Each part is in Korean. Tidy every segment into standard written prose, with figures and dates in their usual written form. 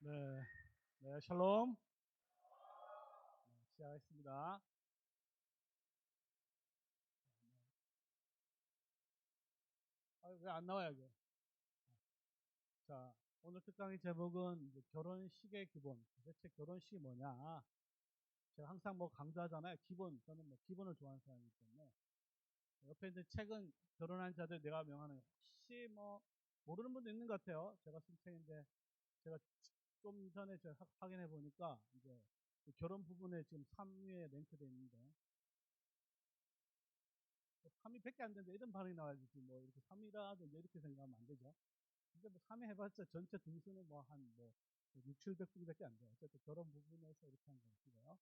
네, 네, 샬롬. 시작하겠습니다. 왜 안 나와요, 이게? 자, 오늘 특강의 제목은 이제 결혼식의 기본. 도대체 결혼식이 뭐냐? 제가 항상 뭐 강조하잖아요. 기본. 저는 뭐 기본을 좋아하는 사람이기 때문에. 옆에 있는 책은 결혼한 자들 내가 명하는 혹시 뭐 모르는 분도 있는 것 같아요. 제가 쓴 책인데 제가 좀 전에 제가 확인해 보니까 이제 그 결혼 부분에 지금 3위에 랭크되어 있는데 3위밖에 안 되는데 이런 반응이 나와야지 뭐 이렇게 3위라든지 이렇게 생각하면 안 되죠. 근데 뭐 3위 해봤자 전체 등수는 뭐 한 뭐 6, 700분밖에 안 돼요. 어쨌든 저런 부분에서 이렇게 한 것이고요.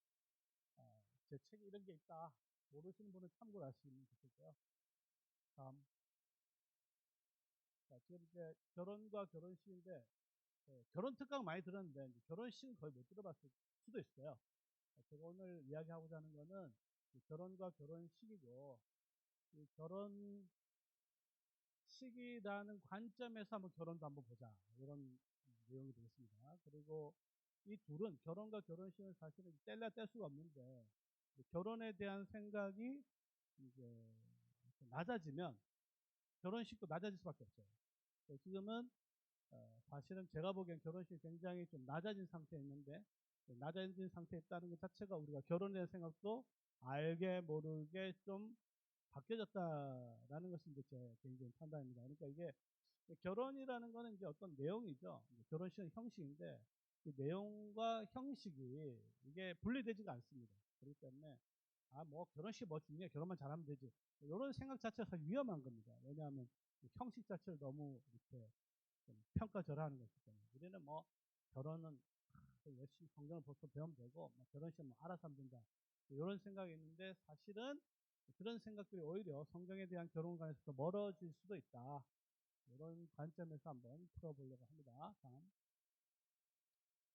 제 책에 이런 게 있다. 모르시는 분은 참고를 하시면 좋겠고요. 다음. 자, 지금 이제 결혼과 결혼식인데, 결혼 특강 많이 들었는데, 이제 결혼식은 거의 못 들어봤을 수도 있어요. 제가 오늘 이야기하고자 하는 거는 결혼과 결혼식이고, 이 결혼식이라는 관점에서 한번 결혼도 한번 보자. 이런 내용이 되겠습니다. 그리고 이 둘은 결혼과 결혼식은 사실은 뗄래야 뗄 수가 없는데 결혼에 대한 생각이 이제 낮아지면 결혼식도 낮아질 수밖에 없어요. 지금은 사실은 제가 보기엔 결혼식이 굉장히 좀 낮아진 상태에 있는데 낮아진 상태에 있다는 것 자체가 우리가 결혼에 대한 생각도 알게 모르게 좀 바뀌어졌다라는 것이 이제 제 개인적인 판단입니다. 그러니까 이게 결혼이라는 거는 이제 어떤 내용이죠. 결혼식은 형식인데 이 내용과 형식이 이게 분리되지가 않습니다. 그렇기 때문에 뭐 결혼식 뭐 중요해 결혼만 잘하면 되지 이런 생각 자체가 사실 위험한 겁니다. 왜냐하면 형식 자체를 너무 이렇게 좀 평가절하하는 것이기 때문에 우리는 뭐 결혼은 열심히 성경을 보고 배우면 되고 뭐 결혼식은 뭐 알아서 하면 된다 이런 생각이 있는데 사실은 그런 생각들이 오히려 성경에 대한 결혼관에서 멀어질 수도 있다. 이런 관점에서 한번 풀어보려고 합니다. 다음.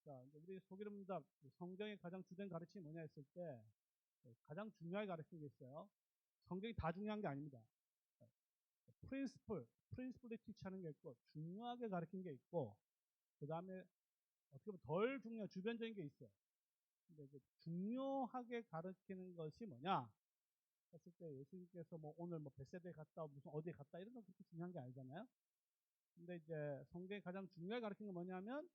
자, 이제 우리 소개를 문답 성경의 가장 주된 가르침이 뭐냐 했을 때 가장 중요하게 가르치는 게 있어요. 성경이 다 중요한 게 아닙니다. 프린스플이 티치하는 게 있고 중요하게 가르치는 게 있고 그 다음에 어떻게 보면 덜 중요한 주변적인 게 있어요. 근데 중요하게 가르치는 것이 뭐냐 했을 때 예수님께서 뭐 오늘 뭐 벳세대에 갔다 무슨 어디에 갔다 이런 건 그렇게 중요한 게 아니잖아요. 근데 이제 성경이 가장 중요하게 가르치는 게 뭐냐면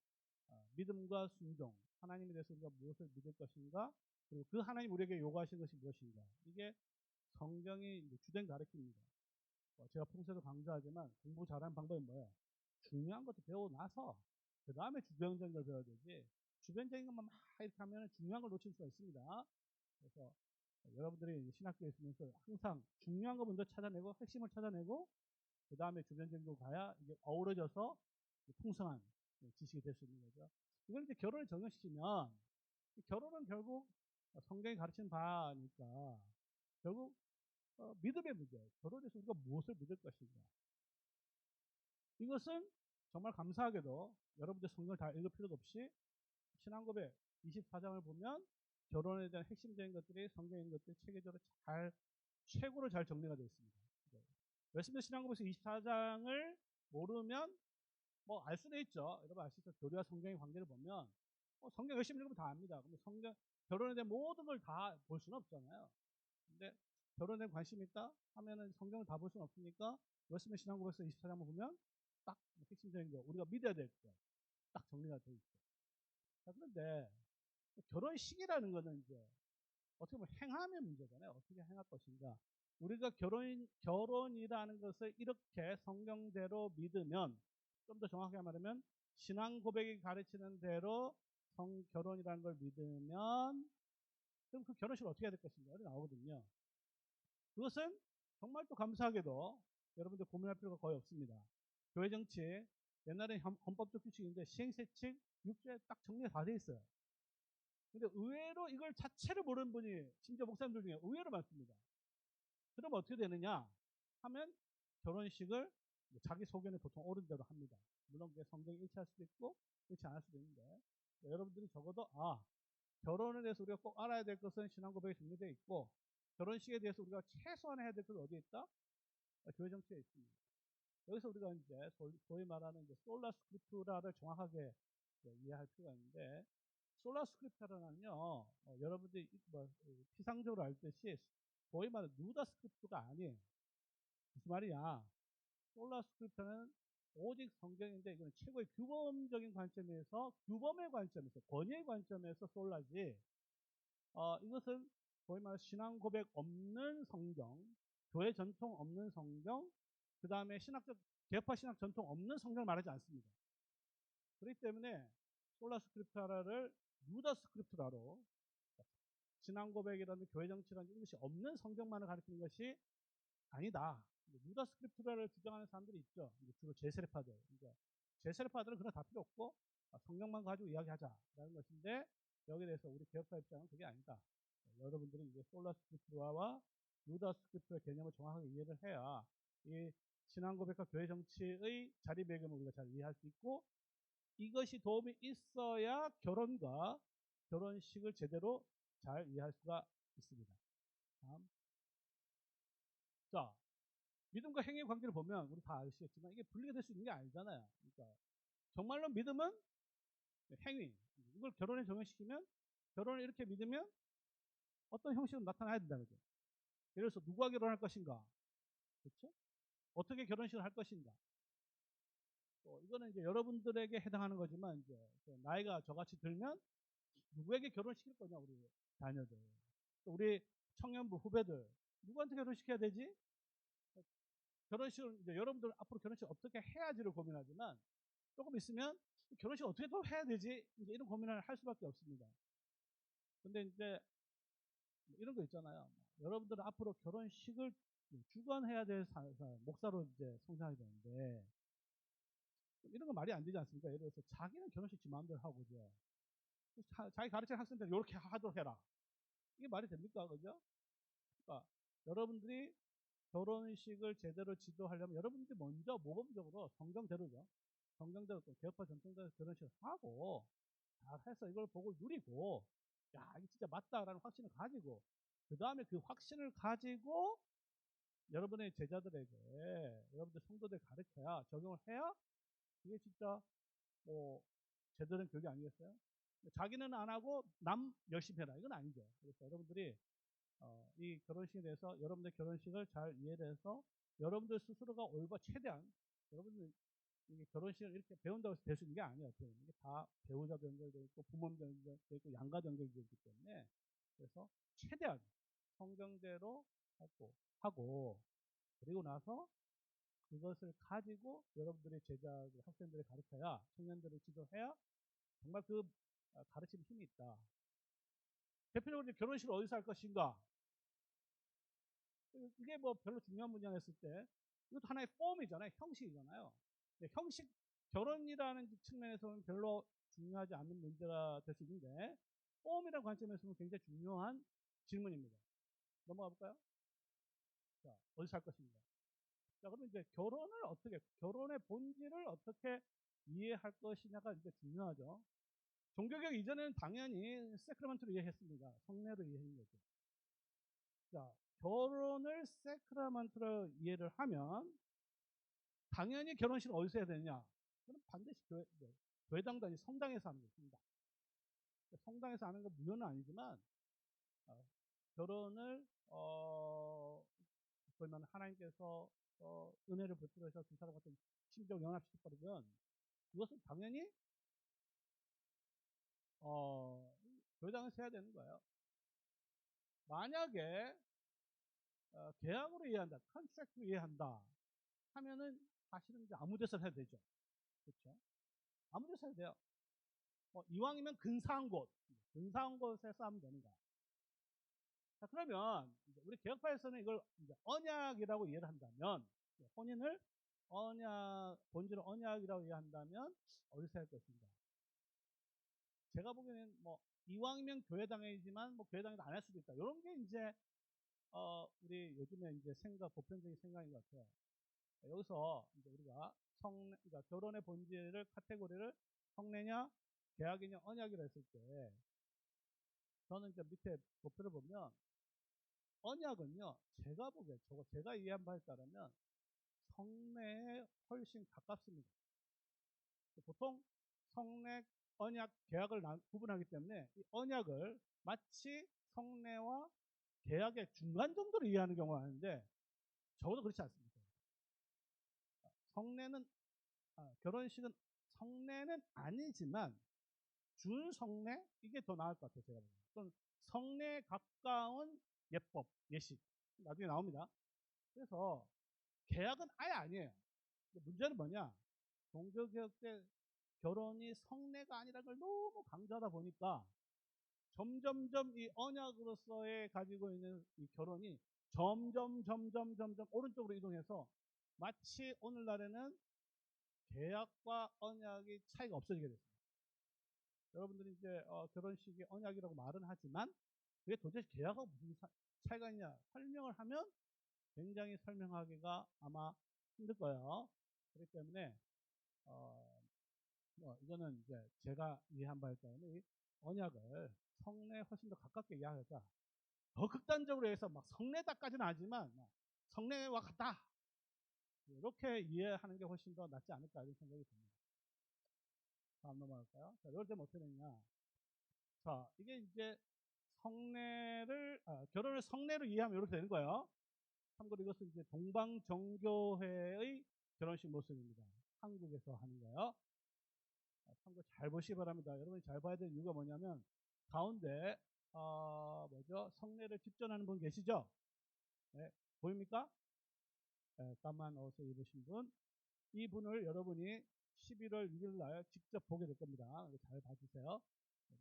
믿음과 순종, 하나님에 대해서 우리가 무엇을 믿을 것인가, 그리고 그 하나님 우리에게 요구하시는 것이 무엇인가. 이게 성경이 주된 가르침입니다. 제가 평소에도 강조하지만 공부 잘하는 방법이 뭐예요? 중요한 것도 배우고 나서 그 다음에 주변적인 걸 배워야 되지 주변적인 것만 막 이렇게 하면 중요한 걸 놓칠 수가 있습니다. 그래서 여러분들이 신학교에 있으면서 항상 중요한 거 먼저 찾아내고 핵심을 찾아내고 그 다음에 주변적인 거 가야 이게 어우러져서 풍성한 지식이 될 수 있는 거죠. 이걸 이제 결혼에 적용시키면 결혼은 결국 성경이 가르치는 바니까 결국 믿음의 문제, 결혼에서 우리가 무엇을 믿을 것인가. 이것은 정말 감사하게도 여러분들 성경을 다 읽을 필요도 없이 신앙고백 24장을 보면 결혼에 대한 핵심적인 것들이 성경에 있는 것들이 체계적으로 최고로 잘 정리가 되어 있습니다. 웨스트민스터 신앙고백에서 24장을 모르면 뭐 알 수는 있죠. 여러분 아시죠? 교리와 성경의 관계를 보면 성경 열심히 읽으면 다 압니다. 근데 성경 결혼에 대한 모든 걸 다 볼 수는 없잖아요. 근데 결혼에 관심이 있다 하면은 성경을 다 볼 수는 없으니까 웨스트민스터 신앙고백에서 24장을 보면 딱 핵심적인 거 우리가 믿어야 될 거 딱 정리가 되어 있죠. 자, 그런데 결혼식이라는 거는 이제 어떻게 보면 행함의 문제잖아요. 어떻게 행할 것인가. 우리가 결혼이라는 것을 이렇게 성경대로 믿으면 좀 더 정확하게 말하면 신앙 고백이 가르치는 대로 결혼이라는 걸 믿으면 그럼 그 결혼식을 어떻게 해야 될 것인가 나오거든요. 그것은 정말 또 감사하게도 여러분들 고민할 필요가 거의 없습니다. 교회 정치 옛날에 헌법적 규칙인데 시행세칙 6조에 딱 정리가 다 돼 있어요. 근데 의외로 이걸 자체를 모르는 분이 심지어 목사님들 중에 의외로 많습니다. 그럼 어떻게 되느냐 하면 결혼식을 자기 소견에 보통 옳은 대로 합니다. 물론 그게 성경에 일치할 수도 있고 일치 안 할 수도 있는데 여러분들이 적어도 결혼에 대해서 우리가 꼭 알아야 될 것은 신앙고백에 정리되어 있고 결혼식에 대해서 우리가 최소한 해야 될 것은 어디에 있다? 교회 정치에 있습니다. 여기서 우리가 이제 소위 말하는 이제 솔라 스크립투라를 정확하게 이해할 필요가 있는데, 솔라 스크립트라는요, 여러분들이 피상적으로 알듯이 소위 말하는 누다 스크립트가 아니에요. 무슨 말이야? 솔라 스크립트는 오직 성경인데, 이거는 최고의 규범적인 관점에서, 규범의 관점에서, 권위의 관점에서 솔라지, 이것은 소위 말해서 신앙 고백 없는 성경, 교회 전통 없는 성경, 그 다음에 신학적, 개파 신학 전통 없는 성경을 말하지 않습니다. 그렇기 때문에 솔라 스크립트라를 누다 스크립트라로, 신앙 고백이라는 교회 정치라는 이것이 없는 성경만을 가리키는 것이 아니다. 누다 스크립트라를 주장하는 사람들이 있죠. 주로 제세례파들. 그러니까 제세례파들은 그런 다 필요 없고 성경만 가지고 이야기하자라는 것인데, 여기에 대해서 우리 개혁파 입장은 그게 아니다. 여러분들이 이제 솔라 스크립트라와 누다 스크립트의 개념을 정확하게 이해를 해야 이 신앙 고백과 교회 정치의 자리 배경을 우리가 잘 이해할 수 있고, 이것이 도움이 있어야 결혼과 결혼식을 제대로 잘 이해할 수가 있습니다. 다음. 자, 믿음과 행위의 관계를 보면 우리 다 아시겠지만 이게 분리가 될 수 있는 게 아니잖아요. 그러니까 정말로 믿음은 행위. 이걸 결혼에 적용시키면, 결혼을 이렇게 믿으면 어떤 형식으로 나타나야 된다는 거죠. 예를 들어서 누구와 결혼할 것인가, 그렇죠? 어떻게 결혼식을 할 것인가. 이거는 이제 여러분들에게 해당하는 거지만, 이제 나이가 저같이 들면 누구에게 결혼시킬 거냐, 우리 자녀들. 또 우리 청년부 후배들 누구한테 결혼시켜야 되지? 결혼식을 이제 여러분들 앞으로 결혼식 어떻게 해야지를 고민하지만, 조금 있으면 결혼식 어떻게 또 해야 되지? 이제 이런 고민을 할 수밖에 없습니다. 근데 이제 이런 거 있잖아요. 여러분들은 앞으로 결혼식을 주관해야 될 목사로 이제 성장하게 되는데, 이런 거 말이 안 되지 않습니까? 예를 들어서 자기는 결혼식 지 마음대로 하고, 그죠? 자기 가르치는 학생들 이렇게 하도록 해라. 이게 말이 됩니까? 그죠? 그러니까 여러분들이 결혼식을 제대로 지도하려면 여러분들이 먼저 모범적으로 성경대로죠. 성경대로 또 개혁파 전통대로 결혼식을 하고 잘 해서 이걸 보고 누리고, 야, 이게 진짜 맞다라는 확신을 가지고, 그 다음에 그 확신을 가지고 여러분의 제자들에게, 여러분들 성도들 가르쳐야, 적용을 해야 그게 진짜 뭐 제대로 된 교육이 아니겠어요? 자기는 안 하고 남 열심히 해라, 이건 아니죠. 그래서 여러분들이 이 결혼식에 대해서 여러분들 결혼식을 잘 이해해서 여러분들 스스로가 최대한 여러분들 이게 결혼식을 이렇게 배운다고 해서 될 수 있는 게 아니에요. 이게 다 배우자도 연결되어 있고 부모님도 연결되어 있고 양가도 연결되어 있기 때문에, 그래서 최대한 성경대로 하고 그리고 나서 그것을 가지고 여러분들의 제자들, 학생들을 가르쳐야, 청년들을 지도해야 정말 그 가르침 힘이 있다. 대표적으로 이제 결혼식을 어디서 할 것인가, 이게 뭐 별로 중요한 문제 아니었을 때, 이것도 하나의 폼이잖아요. 형식이잖아요. 형식, 결혼이라는 측면에서는 별로 중요하지 않는 문제가 될 수 있는데, 폼이라는 관점에서는 굉장히 중요한 질문입니다. 넘어가 볼까요? 자, 어디서 할 것인가. 자, 그러면 이제 결혼의 본질을 어떻게 이해할 것이냐가 이제 중요하죠. 종교개혁 이전에는 당연히 세크라멘트로 이해했습니다. 성례로 이해한 거죠. 자, 결혼을 세크라멘트로 이해를 하면 당연히 결혼식을 어디서 해야 되느냐? 그럼 반드시 교회당도 아니고 성당에서 하는 것입니다. 성당에서 하는 건 무효는 아니지만, 결혼을 그러면 하나님께서 은혜를 베풀어서 두 사람 같은 심정 연합시켜버리면 그것은 당연히 교회당에서 해야 되는 거예요. 만약에 계약으로 이해한다, 컨트랙트로 이해한다 하면은 사실은 이제 아무 데서 해도 되죠. 그렇죠? 아무 데서 해도 돼요. 이왕이면 근사한 곳에서 하면 되는 거야. 자, 그러면 우리 개혁파에서는 이걸 이제 언약이라고 이해를 한다면, 혼인을 본질을 언약이라고 이해한다면 어디서 할 것인가? 제가 보기에는 이왕이면 교회당이지만 교회당에도 안 할 수도 있다. 이런 게 이제 우리 요즘에 이제 보편적인 생각인 것 같아요. 여기서 이제 우리가 그러니까 결혼의 본질을 카테고리를 성례냐, 계약이냐, 언약이라 했을 때, 저는 이제 밑에 도표를 보면 언약은요, 제가 보기에 제가 이해한 바에 따르면 성례에 훨씬 가깝습니다. 보통 성례 언약, 계약을 구분하기 때문에 이 언약을 마치 성례와 계약의 중간 정도로 이해하는 경우가 많은데 적어도 그렇지 않습니다. 성례는 결혼식은 성례는 아니지만 준성례 이게 더 나을 것 같아요. 제가 보기에는. 또는 성례에 가까운 예법, 예식 나중에 나옵니다. 그래서 계약은 아예 아니에요. 문제는 뭐냐? 종교개혁 때 결혼이 성례가 아니라는 걸 너무 강조하다 보니까 점점점 이 언약으로서의 가지고 있는 이 결혼이 점점 오른쪽으로 이동해서 마치 오늘날에는 계약과 언약의 차이가 없어지게 됐습니다. 여러분들이 이제 결혼식이 언약이라고 말은 하지만 그게 도대체 계약하고 무슨 차이가 있냐 설명을 하면 굉장히 설명하기가 아마 힘들 거예요. 그렇기 때문에 이거는 이제 제가 이해한 바에 따르면 이 언약을 성례에 훨씬 더 가깝게 이해하자. 더 극단적으로 해서 막 성례다까지는 아니지만 성례와 같다. 이렇게 이해하는 게 훨씬 더 낫지 않을까 이런 생각이 듭니다. 다음 넘어갈까요? 자, 이럴 때는 어떻게 되냐. 자, 이게 이제 결혼을 성례로 이해하면 이렇게 되는 거예요. 참고로 이것은 이제 동방정교회의 결혼식 모습입니다. 한국에서 하는 거예요. 참고 잘 보시기 바랍니다. 여러분이 잘 봐야 될 이유가 뭐냐면 가운데 성례를 집전하는 분 계시죠? 네, 보입니까? 네, 까만 옷을 입으신 분. 이 분을 여러분이 11월 6일 날 직접 보게 될 겁니다. 잘 봐주세요.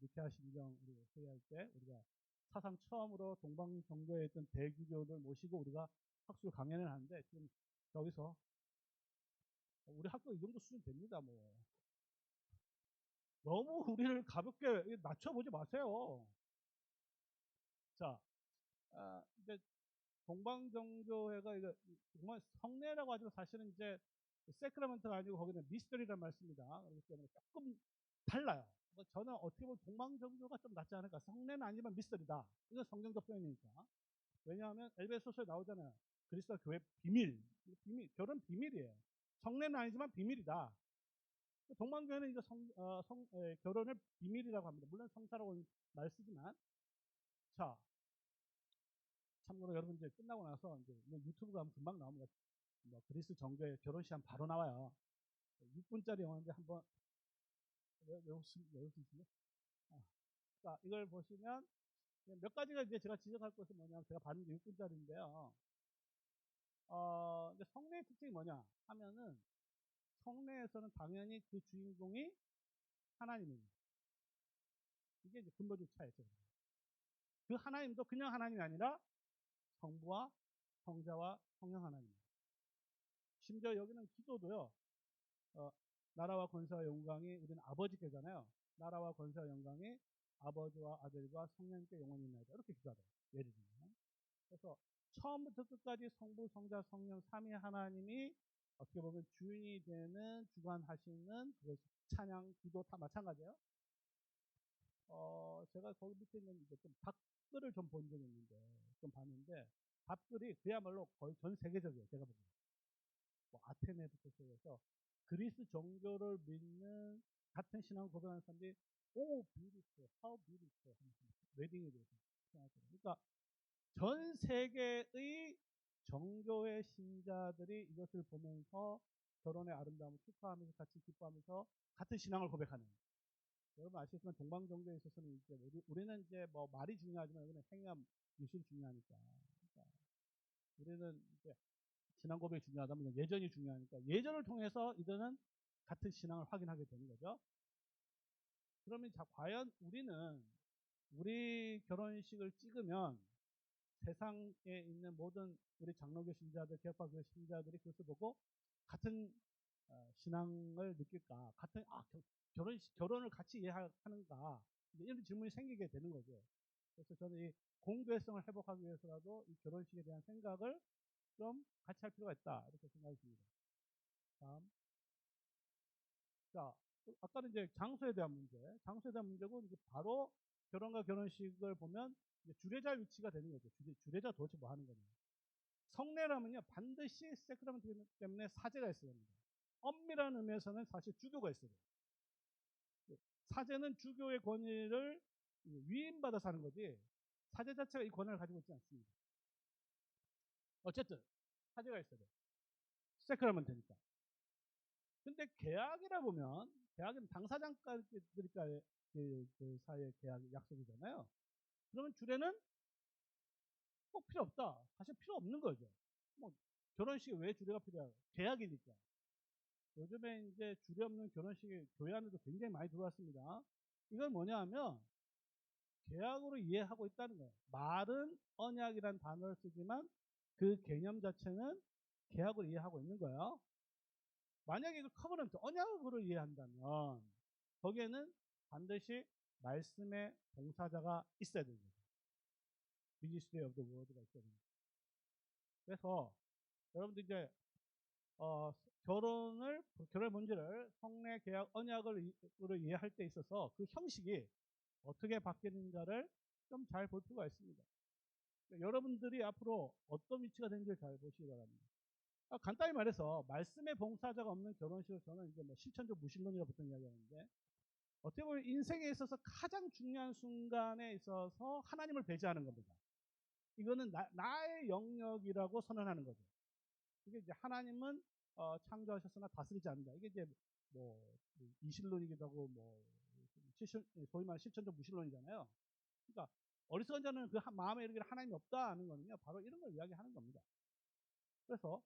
니케아 신경 우리 회의할 때 우리가 사상 처음으로 동방정교회에 있던 대규교를 모시고 우리가 학술 강연을 하는데 지금 여기서 우리 학교 이 정도 수준 됩니다. 뭐 너무 우리를 가볍게 낮춰보지 마세요. 자, 이제 동방정교회가 이거 정말 성례라고 하지만 사실은 이제 세크라멘트가 아니고 거기는 미스터리란 말씀입니다. 그렇기 때문에 조금 달라요. 저는 어떻게 보면 동방정교가 좀 낫지 않을까. 성례는 아니지만 미스터리다. 이건 성경적 표현이니까. 왜냐하면 엘베소서에 나오잖아요. 그리스도 교회 비밀. 결혼 비밀이에요. 성례는 아니지만 비밀이다. 동방교회는 이거 결혼을 비밀이라고 합니다. 물론 성사라고 말 쓰지만. 자, 참고로 여러분 이제 끝나고 나서 이제 유튜브 가면 금방 나옵니다. 그리스 정교회 결혼식 하면 바로 나와요. 6분짜리 영화인데 한번 외울 수 있나요? 자, 이걸 보시면 몇 가지가 이제 제가 지적할 것은 뭐냐면 제가 받은 게 6분짜리인데요. 이제 성례의 특징이 뭐냐 하면은 성례에서는 당연히 그 주인공이 하나님입니다. 이게 이제 근본적 차이죠. 그 하나님도 그냥 하나님이 아니라 성부와 성자와 성령 하나님입니다. 심지어 여기는 기도도요. 나라와 권세와 영광이 우리는 아버지께잖아요. 나라와 권세와 영광이 아버지와 아들과 성령께 영원히 있나이다. 이렇게 기도하죠. 예를 들면. 그래서 처음부터 끝까지 성부, 성자, 성령 삼위 하나님이 어떻게 보면 주인이 되는 주관하시는 그 찬양, 기도 다 마찬가지예요. 제가 거기 밑에 있는 이제 좀 답글을 좀 본 적이 있는데 좀 봤는데 답글이 그야말로 거의 전 세계적이에요. 제가 보기에. 아테네부터 시작해서 그리스 종교를 믿는 같은 신앙을 고백하는 사람들이 beautiful, how beautiful 웨딩에 대해서 생각해요. 그러니까 전 세계의 정교회 신자들이 이것을 보면서 결혼의 아름다움을 축하하면서 같이 기뻐하면서 같은 신앙을 고백하는. 여러분 아시겠지만 동방정교에 있어서는 이제 우리는 이제 뭐 말이 중요하지만 여기는 행함, 미술이 중요하니까. 그러니까 우리는 이제 신앙 고백이 중요하다면 예전이 중요하니까 예전을 통해서 이들은 같은 신앙을 확인하게 되는 거죠. 그러면 자, 과연 우리 결혼식을 찍으면 세상에 있는 모든 우리 장로교 신자들, 개혁파교회 신자들이 그것을 보고 같은 신앙을 느낄까? 같은 결혼을 같이 이해하는가? 이런 질문이 생기게 되는 거죠. 그래서 저는 이 공교회성을 회복하기 위해서라도 이 결혼식에 대한 생각을 좀 같이 할 필요가 있다. 이렇게 생각이 듭니다. 다음. 자, 아까는 이제 장소에 대한 문제고 이제 바로 결혼과 결혼식을 보면 이제 주례자 위치가 되는 거죠. 주례자 도대체 뭐 하는 거냐. 성례라면요 반드시 세크라멘트 때문에 사제가 있어야 됩니다. 엄밀한 의미에서는 사실 주교가 있어야 돼요. 사제는 주교의 권위를 위임받아서 하는 거지 사제 자체가 이 권한을 가지고 있지 않습니다. 어쨌든 사제가 있어야 돼. 세크라멘트니까. 근데 계약이라 보면 계약은 당사자들과의 그 사이의 계약 약속이잖아요. 그러면 주례는 꼭 필요 없다. 사실 필요 없는 거죠. 뭐 결혼식에 왜 주례가 필요해요? 계약이니까. 요즘에 이제 주례 없는 결혼식이 교회 안에도 굉장히 많이 들어왔습니다. 이건 뭐냐 하면 계약으로 이해하고 있다는 거예요. 말은 언약이란 단어를 쓰지만 그 개념 자체는 계약으로 이해하고 있는 거예요. 만약에 그 커버넌트 언약으로 이해한다면 거기에는 반드시 말씀의 봉사자가 있어야 되는 거죠. 미니스트리 오브 더 워드가 있어야 됩니다. 그래서 여러분들 이제 결혼의 문제를 성례 계약 언약으로 이해할 때 있어서 그 형식이 어떻게 바뀌는가를 좀 잘 볼 필요가 있습니다. 여러분들이 앞으로 어떤 위치가 되는지를 잘 보시기 바랍니다. 간단히 말해서 말씀의 봉사자가 없는 결혼식을 저는 이제 뭐 실천적 무신론이라고 보통 이야기하는데 어떻게 보면 인생에 있어서 가장 중요한 순간에 있어서 하나님을 배제하는 겁니다. 이거는 나의 영역이라고 선언하는 거죠. 이게 이제 하나님은 창조하셨으나 다스리지 않는다. 이게 이제 뭐 이신론이기도 하고 뭐 소위 말하는 실천적 무신론이잖아요. 그러니까 어리석은 자는 그 마음에 이르기를 하나님이 없다 하는 거는요. 바로 이런 걸 이야기하는 겁니다. 그래서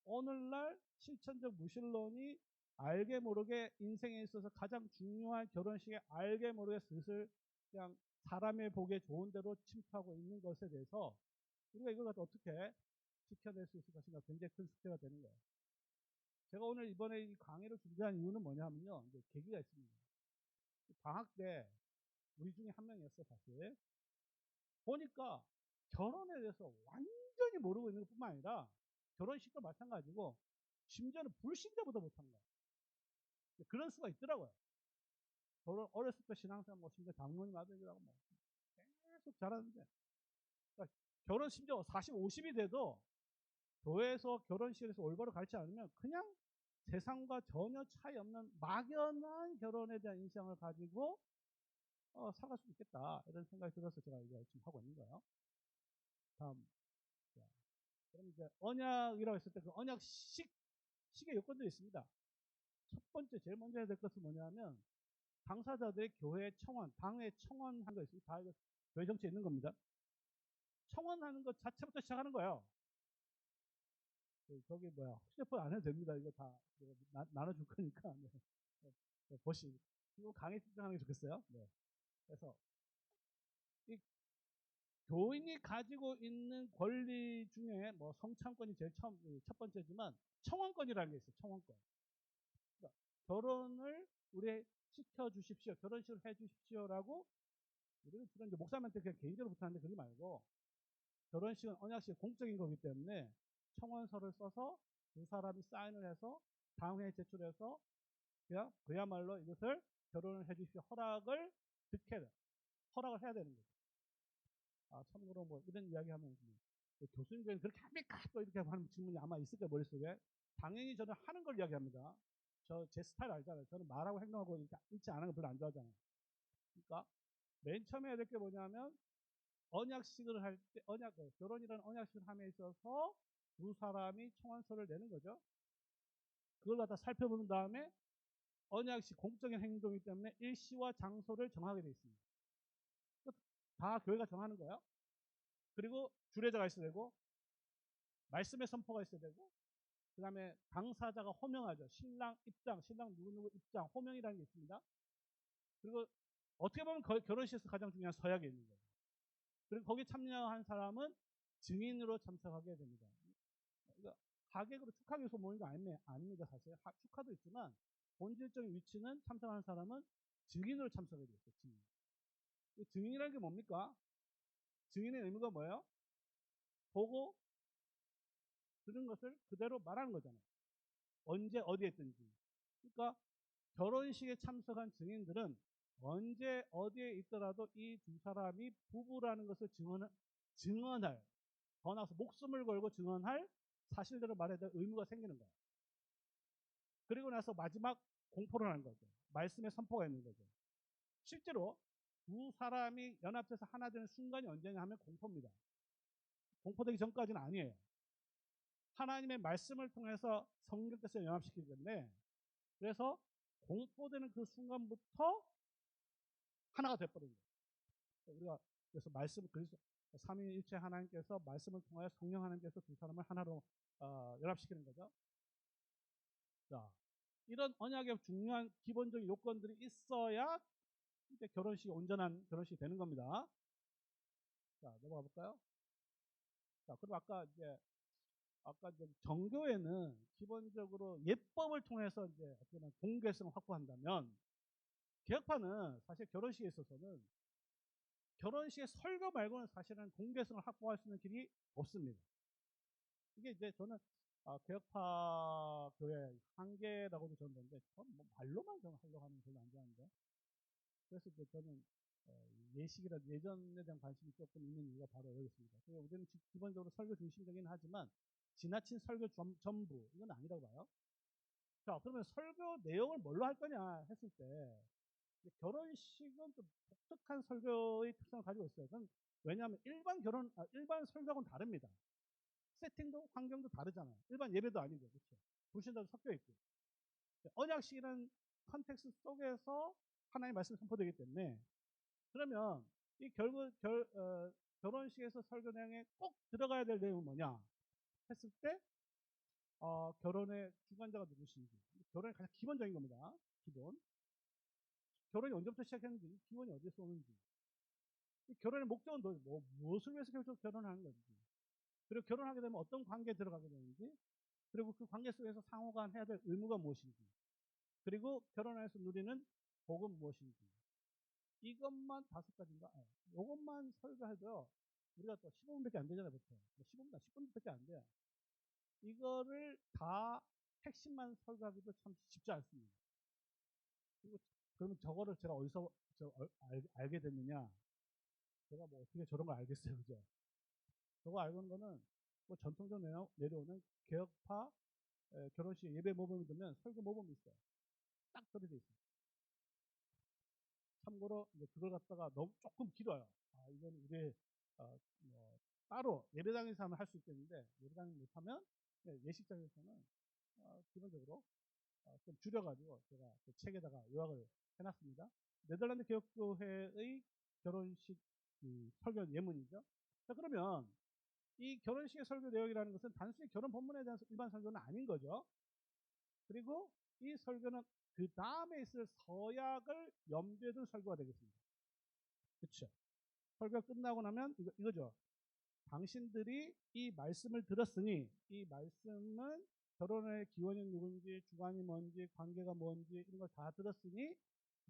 오늘날 실천적 무신론이 알게 모르게 인생에 있어서 가장 중요한 결혼식에 알게 모르게 슬슬 그냥 사람의 보기에 좋은 대로 침투하고 있는 것에 대해서 우리가 이걸 갖다 어떻게 지켜낼 수 있을 것인가 굉장히 큰 숙제가 되는 거예요. 제가 오늘 이번에 이 강의를 준비한 이유는 뭐냐면요. 이제 계기가 있습니다. 방학 때 우리 중에 한 명이었어요, 사실. 보니까 결혼에 대해서 완전히 모르고 있는 것뿐만 아니라 결혼식도 마찬가지고 심지어는 불신자보다 못한 거예요. 그런 수가 있더라고요. 저는 어렸을 때 신앙생활 뭐 심지어 장로님 아들이라고 뭐 계속 잘하는데 그러니까 결혼 심지어 40, 50이 돼도 교회에서 결혼식에서 올바로 가르치지 않으면 그냥 세상과 전혀 차이 없는 막연한 결혼에 대한 인상을 가지고 살아갈 수 있겠다 이런 생각이 들어서 제가 이제 지금 하고 있는 거예요. 다음. 그럼 이제 언약이라고 했을 때 그 언약식의 요건들이 있습니다. 첫 번째 제일 먼저 해야 될 것은 뭐냐면 당사자들의 교회 청원, 당회 청원한 거 있어요. 다 이거 교회 정치에 있는 겁니다. 청원하는 것 자체부터 시작하는 거예요. 저기 뭐야 휴대폰 안 해도 됩니다. 이거 다 나눠줄 거니까 네, 보시. 이거 강의 집중하는 게 좋겠어요. 네. 그래서 이 교인이 가지고 있는 권리 중에 뭐 성창권이 제일 첫 번째지만 청원권이라는 게 있어요. 청원권. 그러니까 결혼을 우리 시켜주십시오. 결혼식을 해주십시오라고 우리는 주로 이제 목사님한테 그냥 개인적으로 부탁하는데 그러지 말고 결혼식은 언약식 공적인 거기 때문에 청원서를 써서 두 사람이 사인을 해서 당회에 제출해서 그냥 그야말로 이것을 결혼을 해주십시오 허락을 허락을 해야 되는 거죠. 참고로 뭐 이런 이야기 하면 교수님들은 그렇게 합니까? 또 이렇게 하는 질문이 아마 있을 거예요, 머릿속에. 당연히 저는 하는 걸 이야기합니다. 제 스타일 알잖아요. 저는 말하고 행동하고 이렇게 일치 안 하는 거 별로 안 좋아하잖아요. 그러니까 맨 처음에 해야 될 게 뭐냐면 언약식을 할 때 결혼이라는 언약식을 함에 있어서 두 사람이 청원서를 내는 거죠. 그걸 갖다 살펴본 다음에 언약식 공적인 행동이기 때문에 일시와 장소를 정하게 되어 있습니다. 다 교회가 정하는 거예요. 그리고 주례자가 있어야 되고 말씀의 선포가 있어야 되고 그 다음에 당사자가 호명하죠. 신랑 입장, 신랑 누구누구 입장, 호명이라는 게 있습니다. 그리고 어떻게 보면 결혼식에서 가장 중요한 서약이 있는 거예요. 그리고 거기 참여한 사람은 증인으로 참석하게 됩니다. 그러니까 하객으로 축하하기 위해서 모이는 거 아닙니다. 사실 축하도 있지만 본질적인 위치는 참석하는 사람은 증인으로 참석하게 되어 있어요. 증인. 증인이라는 게 뭡니까? 증인의 의무가 뭐예요? 보고 들은 것을 그대로 말하는 거잖아요. 언제 어디에 있든지. 그러니까 결혼식에 참석한 증인들은 언제 어디에 있더라도 이 두 사람이 부부라는 것을 증언할, 더 나아가서 목숨을 걸고 증언할 사실대로 말해야 될 의무가 생기는 거예요. 그리고 나서 마지막 공포를 하는 거죠. 말씀의 선포가 있는 거죠. 실제로 두 사람이 연합돼서 하나 되는 순간이 언제냐 하면 공포입니다. 공포되기 전까지는 아니에요. 하나님의 말씀을 통해서 성령께서 연합시키기 때문에, 그래서 공포되는 그 순간부터 하나가 돼버린 거예요. 우리가 그래서 말씀을, 그래서 삼위일체 하나님께서 말씀을 통하여 성령 하나님께서 두 사람을 하나로 연합시키는 거죠. 자, 이런 언약의 중요한 기본적인 요건들이 있어야 이제 결혼식이 온전한 결혼식이 되는 겁니다. 자, 넘어가 볼까요? 자, 그럼 아까 이제 정교회는 기본적으로 예법을 통해서 이제 어떻게 보면 공개성을 확보한다면, 개혁파는 사실 결혼식에 있어서는 결혼식의 설교 말고는 사실은 공개성을 확보할 수 있는 길이 없습니다. 이게 이제 저는 개혁파 교회 한계라고도 저는 보는데, 저는 뭐 말로만 좀 하려고 하는 건 별로 안 좋아하는데, 그래서 이제 저는 예식이나 예전에 대한 관심이 조금 있는 이유가 바로 여기 있습니다. 우리는 기본적으로 설교 중심적이긴 하지만 지나친 설교 전부 이건 아니라고 봐요. 자, 그러면 설교 내용을 뭘로 할 거냐 했을 때, 결혼식은 좀 독특한 설교의 특성을 가지고 있어요. 그건 왜냐하면 일반 설교하고는 다릅니다. 세팅도 환경도 다르잖아요. 일반 예배도 아니고, 그렇죠? 불신자도 섞여 있고. 언약식이라는 컨텍스트 속에서 하나님의 말씀이 선포되기 때문에, 그러면 이 결혼식에서 설교 내용에 꼭 들어가야 될 내용은 뭐냐 했을 때, 결혼의 주관자가 누구신지, 결혼의 가장 기본적인 겁니다. 기본. 결혼이 언제부터 시작했는지, 기원이 어디서 오는지, 결혼의 목적은 무엇을 위해서 결혼하는 건지, 그리고 결혼하게 되면 어떤 관계에 들어가게 되는지, 그리고 그 관계 속에서 상호가 해야 될 의무가 무엇인지, 그리고 결혼해서 누리는 복은 무엇인지, 이것만 5가지인가? 이것만 설교해도 우리가 또 15분밖에 안 되잖아요, 보통. 15분, 10분밖에 안 돼요. 이거를 다 핵심만 설교하기도 참 쉽지 않습니다. 그리고 그러면 저거를 제가 어디서 알게 됐느냐? 제가 뭐 어떻게 저런 걸 알겠어요, 그죠? 저거 알고 있는 거는 뭐 전통적으로 내려오는 개혁파 결혼식 예배 모범이 되면 설교 모범이 있어요. 딱 들어져 있어요. 참고로 이제 그걸 갖다가 너무 조금 길어요. 이건 우리 뭐 따로 예배당에서 하면 할 수 있겠는데, 예배당 못하면 예식장에서는 기본적으로 좀 줄여가지고 제가 그 책에다가 요약을 해놨습니다. 네덜란드 개혁교회의 결혼식 설교 예문이죠. 자, 그러면 이 결혼식의 설교 내용이라는 것은 단순히 결혼 본문에 대한 일반 설교는 아닌 거죠. 그리고 이 설교는 그 다음에 있을 서약을 염두에 둔 설교가 되겠습니다. 그렇죠? 설교가 끝나고 나면 이거죠. 당신들이 이 말씀을 들었으니, 이 말씀은 결혼의 기원이 누군지, 주관이 뭔지, 관계가 뭔지 이런 걸 다 들었으니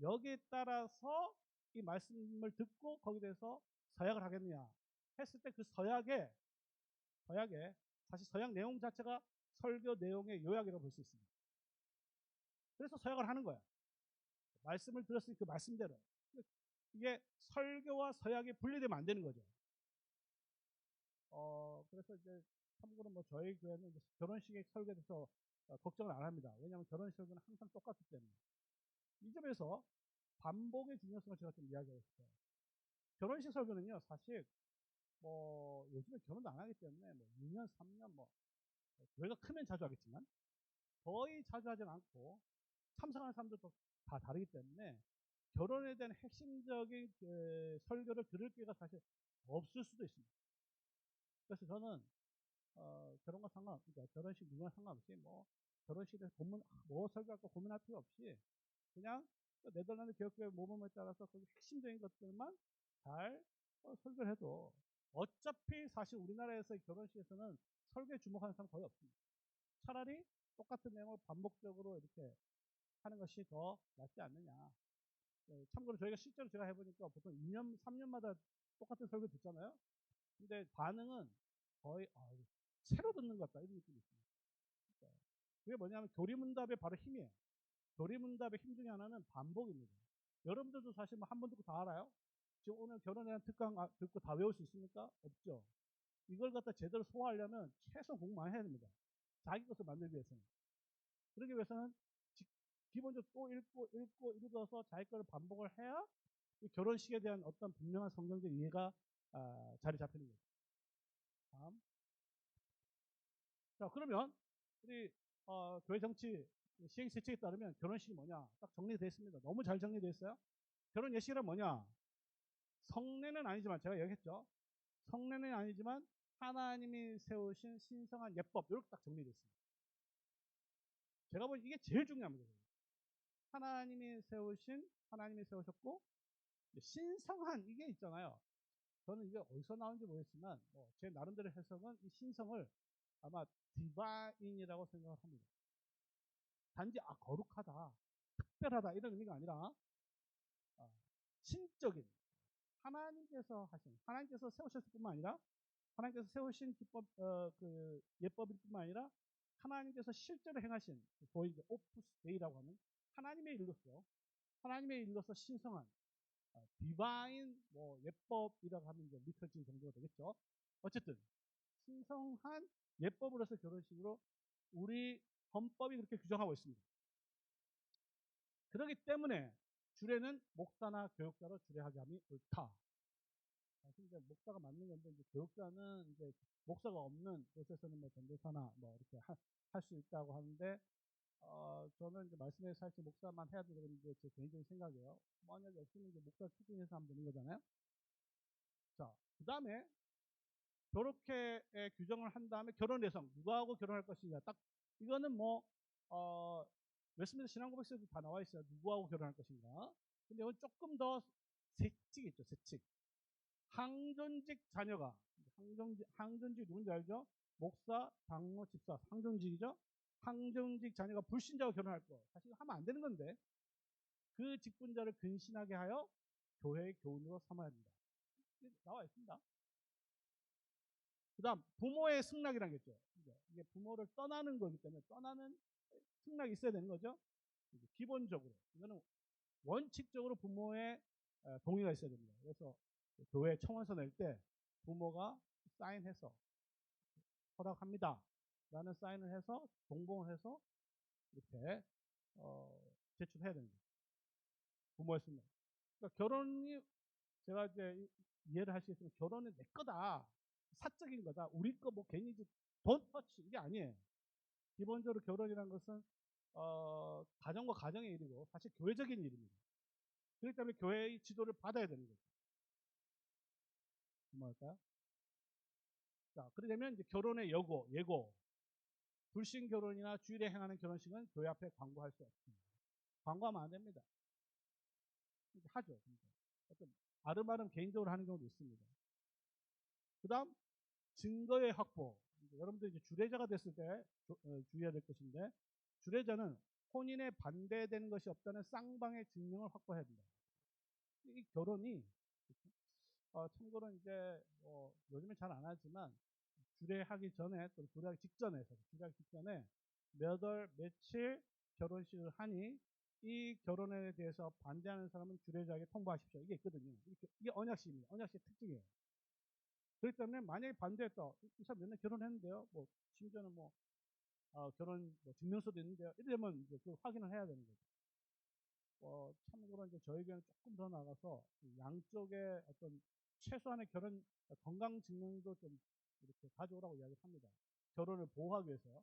여기에 따라서 이 말씀을 듣고 거기에 대해서 서약을 하겠느냐 했을 때, 그 서약에 사실 서약 내용 자체가 설교 내용의 요약이라고 볼 수 있습니다. 그래서 서약을 하는 거야. 말씀을 들었으니 그 말씀대로. 이게 설교와 서약이 분리되면 안 되는 거죠. 그래서 이제 참고로 뭐 저희 교회는 이제 결혼식의 설교에 대해서 걱정을 안 합니다. 왜냐하면 결혼식 설교는 항상 똑같기 때문에. 이 점에서 반복의 중요성을 제가 좀 이야기하고 싶어요. 결혼식 설교는요, 사실 뭐 요즘에 결혼도 안 하기 때문에 뭐 2년, 3년 뭐 교회가 크면 자주 하겠지만 거의 자주 하진 않고 참석하는 사람들도 다 다르기 때문에 결혼에 대한 핵심적인 설교를 들을 기회가 사실 없을 수도 있습니다. 그래서 저는 결혼과 상관없이, 결혼식 누구나 상관없이 뭐 결혼식에 대해서 뭐 설교할까 고민할 필요 없이 그냥 네덜란드 개혁교회 모범에 따라서 그 핵심적인 것들만 잘 설교를 해도, 어차피 사실 우리나라에서의 결혼식에서는 설교에 주목하는 사람 거의 없습니다. 차라리 똑같은 내용을 반복적으로 이렇게 하는 것이 더 낫지 않느냐. 참고로 저희가 실제로 제가 해보니까 보통 2년, 3년마다 똑같은 설교 듣잖아요. 근데 반응은 거의 새로 듣는 것 같다 이런 느낌이 있습니다. 그게 뭐냐면 교리문답의 바로 힘이에요. 교리문답의 힘 중에 하나는 반복입니다. 여러분들도 사실 뭐 한 번 듣고 다 알아요? 지금 오늘 결혼에 대한 특강 듣고 다 외울 수 있습니까? 없죠. 이걸 갖다 제대로 소화하려면 최소 공부 많이 해야 됩니다. 자기 것을 만들기 위해서는. 그러기 위해서는 기본적으로 또 읽어서 자기 거를 반복을 해야 이 결혼식에 대한 어떤 분명한 성경적 이해가 자리 잡히는 거죠. 다음. 자, 그러면 우리 교회 정치 시행세칙에 따르면 결혼식이 뭐냐 딱 정리되어 있습니다. 너무 잘 정리되어 있어요. 결혼 예식이란 뭐냐? 성례는 아니지만 제가 얘기했죠. 성례는 아니지만 하나님이 세우신 신성한 예법 이렇게 딱 정리되어 있습니다. 제가 보기엔 이게 제일 중요합니다. 하나님이 세우셨고 신성한 이게 있잖아요. 저는 이게 어디서 나온지 모르겠지만 제 나름대로 해석은 이 신성을 아마 디바인이라고 생각을 합니다. 단지 거룩하다, 특별하다 이런 의미가 아니라 신적인 하나님께서 세우셨을 뿐만 아니라 하나님께서 세우신 기법 그 예법일 뿐만 아니라 하나님께서 실제로 행하신 소위 이제 오프스 데이라고 하는 하나님의 일로서 신성한 디바인 예법이라고 하면 이제 미쳐질 정도가 되겠죠. 어쨌든 신성한 예법으로서 결혼식으로 우리 헌법이 그렇게 규정하고 있습니다. 그렇기 때문에 주례는 목사나 교육자로 주례하게 함이 옳다. 사실 이제 목사가 맞는 건데 이제 교육자는 이제 목사가 없는 곳에서는 뭐 전도사나 뭐 이렇게 할 수 있다고 하는데 저는 이제 말씀에 사실 목사만 해야 되는 게 제 개인적인 생각이에요. 만약에 없으면 이제 목사 추진해서 하면 되는 거잖아요. 자, 그 다음에 그렇게 규정을 한 다음에 결혼 예성 누구하고 결혼할 것이냐 딱 이거는 웨스트민스터 신앙고백서에도 다 나와 있어요. 누구하고 결혼할 것인가. 근데 이건 조금 더 세칙이 있죠. 세칙. 항존직 자녀가 항존직 누군지 알죠? 목사, 장로, 집사 항존직이죠. 항존직 자녀가 불신자와 결혼할 거 사실 하면 안 되는 건데 그 직분자를 근신하게 하여 교회의 교훈으로 삼아야 된다. 나와 있습니다. 그 다음 부모의 승낙이라는 게 있죠. 이게 부모를 떠나는 거기 때문에 떠나는 승낙이 있어야 되는 거죠. 기본적으로 이거는 원칙적으로 부모의 동의가 있어야 됩니다. 그래서 교회 청원서 낼 때 부모가 사인해서 허락합니다 라는 사인을 해서 동봉을 해서 이렇게 제출해야 됩니다. 부모의 승낙. 그러니까 결혼이 제가 이제 이해를 할 수 있으면 결혼은 내 거다. 사적인 거다. 우리 거 뭐 괜히 돈 터치 이게 아니에요. 기본적으로 결혼이라는 것은 가정과 가정의 일이고 사실 교회적인 일입니다. 그렇기 때문에 교회의 지도를 받아야 되는 거죠. 뭐랄까요? 자, 그러게 되면 이제 결혼의 예고. 불신 결혼이나 주일에 행하는 결혼식은 교회 앞에 광고할 수 없습니다. 광고하면 안 됩니다. 하죠. 어떤 아름아름 개인적으로 하는 경우도 있습니다. 그 다음 증거의 확보. 여러분들 이제 주례자가 됐을 때 주의해야 될 것인데 주례자는 혼인에 반대되는 것이 없다는 쌍방의 증명을 확보해야 된다. 이 결혼이 참고로 이제 요즘에 잘 안 하지만 주례하기 전에 또 주례하기 직전에 몇 월 며칠 결혼식을 하니 이 결혼에 대해서 반대하는 사람은 주례자에게 통보하십시오. 이게 있거든요. 이게 언약식입니다. 언약식의 특징이에요. 그렇기 때문에 만약에 반대했다. 이 사람 몇년 결혼했는데요. 심지어는 결혼 증명서도 있는데요. 이러면 이제 그 확인을 해야 되는 거죠. 참고로 이제 저희 교회는 조금 더 나가서 양쪽의 어떤 최소한의 결혼 건강 증명도 좀 이렇게 가져오라고 이야기합니다. 결혼을 보호하기 위해서.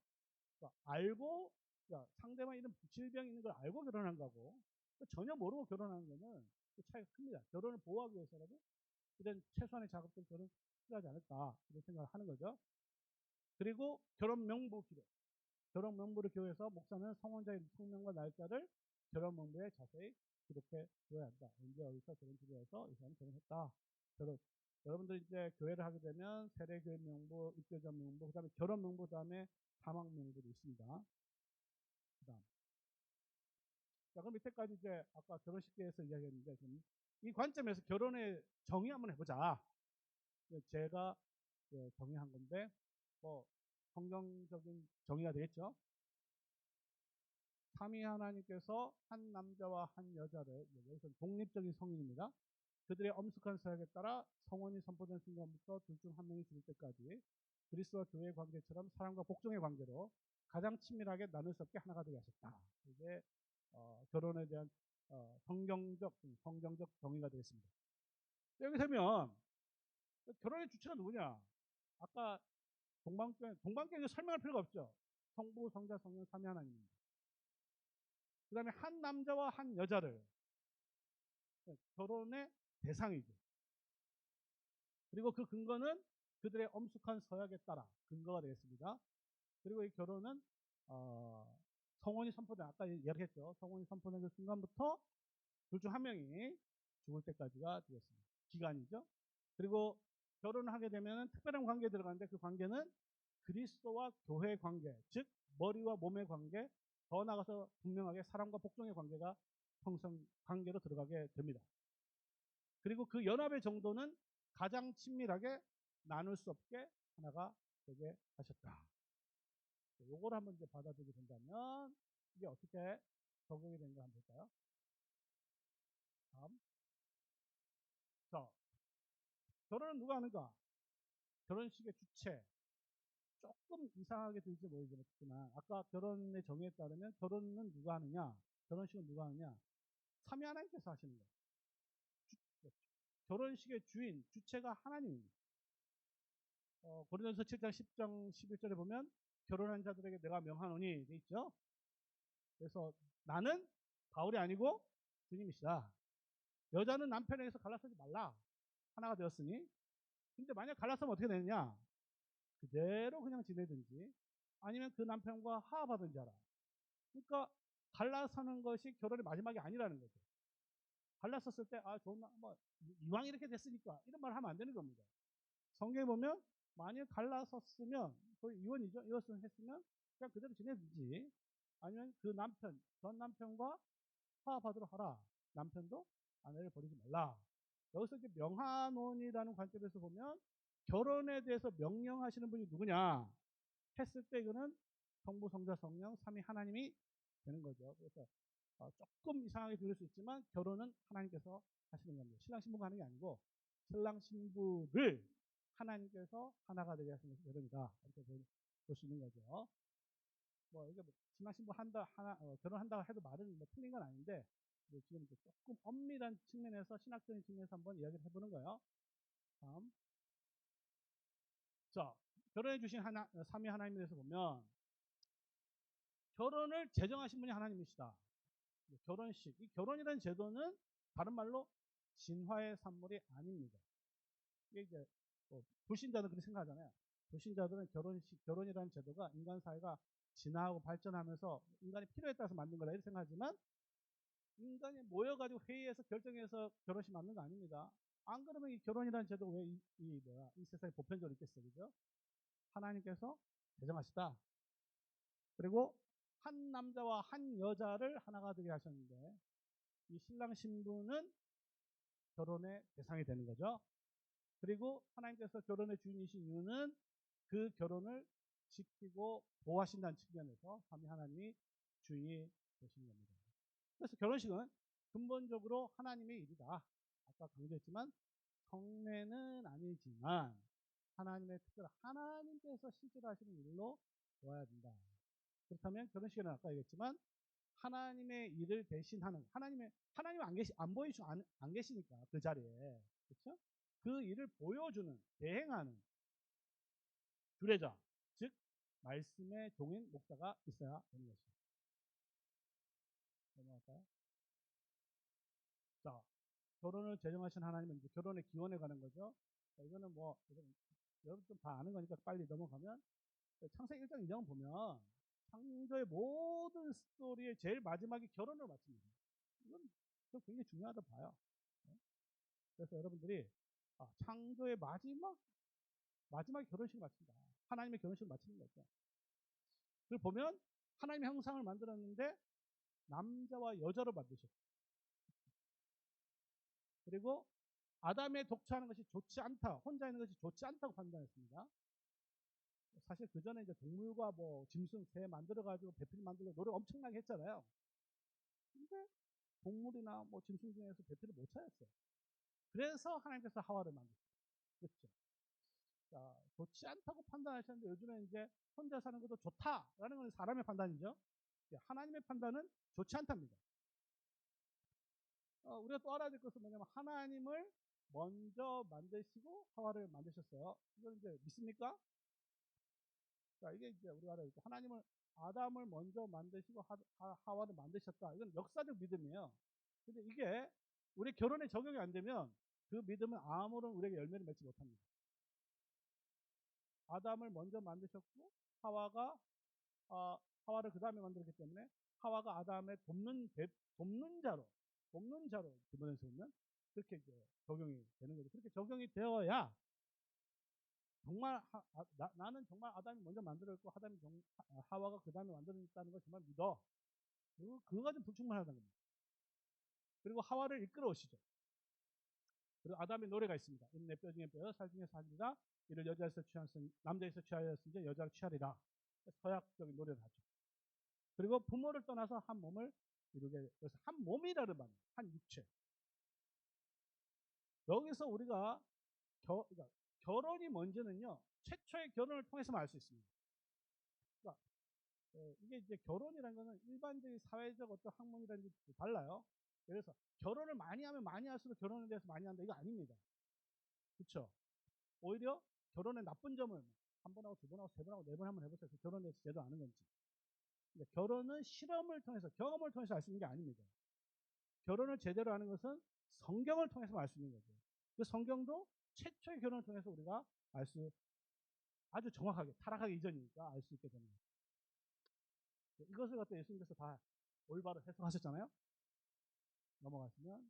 그러니까 상대방 이런 질병이 있는 걸 알고 결혼한 거고 전혀 모르고 결혼하는 거는 그 차이가 큽니다. 결혼을 보호하기 위해서라도 이런 최소한의 작업들이 저는 필요하지 않을까 이런 생각을 하는 거죠. 그리고 결혼 명부 기록. 결혼 명부를 기록해서 목사는 성혼자의 성명과 날짜를 결혼 명부에 자세히 기록해 줘야 한다. 언제 어디서 결혼 주례해서 이 사람이 결혼했다. 여러분들 이제 교회를 하게 되면 세례교회 명부, 입교자 명부, 그다음에 결혼 명부, 그다음에 사망 명부도 있습니다. 그다음. 자, 그럼 밑에까지 이제 아까 결혼식에 대해서 이야기했는데 이 관점에서 결혼의 정의 한번 해보자. 제가 정의한 건데 성경적인 정의가 되겠죠. 삼위 하나님께서 한 남자와 한 여자를 여기서 독립적인 성인입니다. 그들의 엄숙한 사역에 따라 성혼이 선포된 순간부터 둘 중 한 명이 죽을 때까지 그리스도와 교회의 관계처럼 사랑과 복종의 관계로 가장 친밀하게 나눌 수 없게 하나가 되게 하셨다. 이게 결혼에 대한 성경적 정의가 되겠습니다. 여기 되면 결혼의 주체가 누구냐? 아까 동방경에 설명할 필요가 없죠. 성부, 성자, 성령, 삼위 하나님입니다. 그 다음에 한 남자와 한 여자를 결혼의 대상이죠. 그리고 그 근거는 그들의 엄숙한 서약에 따라 근거가 되겠습니다. 그리고 이 결혼은 성혼이 선포된, 아까 얘기했죠. 성혼이 선포된 그 순간부터 둘 중 한 명이 죽을 때까지가 되겠습니다. 기간이죠. 그리고 결혼을 하게 되면 특별한 관계에 들어가는데 그 관계는 그리스도와 교회의 관계, 즉 머리와 몸의 관계, 더 나아가서 분명하게 사람과 복종의 관계가 형성 관계로 들어가게 됩니다. 그리고 그 연합의 정도는 가장 친밀하게 나눌 수 없게 하나가 되게 하셨다. 요걸 한번 이제 받아들이게 된다면 이게 어떻게 적용이 되는가 한번 볼까요? 다음. 자, 결혼은 누가 하는가? 결혼식의 주체. 조금 이상하게 들지 모르겠지만 아까 결혼의 정의에 따르면 결혼은 누가 하느냐? 결혼식은 누가 하느냐? 삼위 하나님께서 하시는 거예요. 결혼식의 주인, 주체가 하나님입니다. 고린도서 7장 10장 11절에 보면 결혼한 자들에게 내가 명하노니 돼 있죠. 그래서 나는 바울이 아니고 주님이시다. 여자는 남편에게서 갈라서지 말라. 하나가 되었으니. 근데 만약 갈라서면 어떻게 되느냐? 그대로 그냥 지내든지 아니면 그 남편과 화합하든지 하라. 그러니까 갈라서는 것이 결혼의 마지막이 아니라는 거죠. 갈랐었을 때 좋은 뭐 이왕 이렇게 됐으니까 이런 말 하면 안 되는 겁니다. 성경에 보면 만약 갈라섰으면 거의 이혼이죠. 이혼을 했으면 그냥 그대로 지내든지 아니면 그 남편 전 남편과 화합하도록 하라. 남편도 아내를 버리지 말라. 여기서 이제 명하노니라는 관점에서 보면 결혼에 대해서 명령하시는 분이 누구냐 했을 때 이거는 성부, 성자, 성령, 삼위 하나님이 되는 거죠. 그래서 조금 이상하게 들릴 수 있지만 결혼은 하나님께서 하시는 겁니다. 신랑 신부가 하는 게 아니고 신랑 신부를 하나님께서 하나가 되게 하시는 결혼이다. 이렇게 볼 수 있는 거죠. 뭐 이게 신랑 신부 결혼한다고 해도 말은 뭐 틀린 건 아닌데 지금 이제 조금 엄밀한 측면에서 신학적인 측면에서 한번 이야기를 해보는 거예요. 다음. 자, 결혼해 주신 삼위 하나님에 대해서 보면 결혼을 제정하신 분이 하나님이시다. 결혼식, 이 결혼이라는 제도는 다른 말로 진화의 산물이 아닙니다. 이게 이제 불신자들은 그렇게 생각하잖아요. 불신자들은 결혼이라는 제도가 인간 사회가 진화하고 발전하면서 인간이 필요에 따라서 만든 거라 이렇게 생각하지만 인간이 모여가지고 회의해서 결정해서 결혼식 만든 거 아닙니다. 안 그러면 이 결혼이라는 제도가 왜 이 세상에 보편적으로 있겠어요, 그죠? 하나님께서 제정하시다. 그리고 한 남자와 한 여자를 하나가 되게 하셨는데 이 신랑 신부는 결혼의 대상이 되는 거죠. 그리고 하나님께서 결혼의 주인이신 이유는 그 결혼을 지키고 보호하신다는 측면에서 삼위 하나님이 주인이 되신 겁니다. 그래서 결혼식은 근본적으로 하나님의 일이다. 아까 강조했지만 성례는 아니지만 하나님의 특별 하나님께서 실제로 하시는 일로 보아야 된다. 그렇다면 결혼식에는 아까 얘기했지만 하나님의 일을 대신하는 하나님 안 보이시고 안 계시니까 그 자리에 그렇죠? 그 일을 보여주는 대행하는 주례자 즉 말씀의 종인 목사가 있어야 되는 것입니다. 넘어갈까요? 자, 결혼을 제정하신 하나님은 이제 결혼의 기원에 관한 거죠. 자, 이거는 뭐 여러분 좀 다 아는 거니까 빨리 넘어가면 창세기 1장 2장 보면 창조의 모든 스토리의 제일 마지막이 결혼을 마칩니다. 이건 굉장히 중요하다 봐요. 그래서 여러분들이 창조의 마지막에 결혼식을 마친다. 하나님의 결혼식을 마치는 거죠. 그걸 보면 하나님의 형상을 만들었는데 남자와 여자로 만드셨어요. 그리고 아담의 독처하는 것이 좋지 않다. 혼자 있는 것이 좋지 않다고 판단했습니다. 사실 그 전에 이제 동물과 뭐 짐승, 새 만들어가지고 배필 만들려고 노력 엄청나게 했잖아요. 근데 동물이나 뭐 짐승 중에서 배필을 못 찾았어요. 그래서 하나님께서 하와를 만드셨어요. 그렇죠. 자, 좋지 않다고 판단하셨는데 요즘에 이제 혼자 사는 것도 좋다라는 건 사람의 판단이죠. 하나님의 판단은 좋지 않답니다. 우리가 또 알아야 될 것은 뭐냐면 하나님을 먼저 만드시고 하와를 만드셨어요. 이걸 이제 믿습니까? 자, 이게 이제 우리가 알아야 될 거. 하나님을 아담을 먼저 만드시고 하와를 만드셨다. 이건 역사적 믿음이에요. 근데 이게 우리 결혼에 적용이 안 되면 그 믿음은 아무런 우리에게 열매를 맺지 못합니다. 아담을 먼저 만드셨고 하와를 그 다음에 만들었기 때문에 하와가 아담의 돕는 자로 기본에서 보면 그렇게 이제 적용이 되는 거죠. 그렇게 적용이 되어야 정말 나는 정말 아담이 먼저 만들었고 하와가 그 다음에 만들었다는 걸 정말 믿어. 그거가 좀 불충분하다는 겁니다. 그리고 하와를 이끌어 오시죠. 그리고 아담의 노래가 있습니다. 이는 내 뼈 중에 뼈, 살 중에 살이라. 이를 여자에서 취하였으니 남자에서 취하였으니 여자를 취하리라. 서약적인 노래를 하죠. 그리고 부모를 떠나서 한 몸을 이루게. 그래서 한 몸이라는 말, 한 육체. 여기서 우리가 그러니까 결혼이 먼저는요, 최초의 결혼을 통해서만 알 수 있습니다. 그러니까 이게 이제 결혼이라는 거는 일반적인 사회적 어떤 학문이라는 게 달라요. 그래서 결혼을 많이 하면 많이 할수록 결혼에 대해서 많이 한다, 이거 아닙니다. 그렇죠? 오히려 결혼의 나쁜 점을 한 번 하고 두 번 하고 세 번 하고 네 번 한번 해보세요. 그 결혼에 대해서 제대로 아는 건지. 근데 결혼은 실험을 통해서, 경험을 통해서 알 수 있는 게 아닙니다. 결혼을 제대로 하는 것은 성경을 통해서 알 수 있는 거죠. 그 성경도 최초의 결혼을 통해서 우리가 아주 정확하게, 타락하기 이전이니까 알 수 있게 되는 거죠. 이것을 갖다 예수님께서 다 올바로 해석하셨잖아요. 넘어가시면,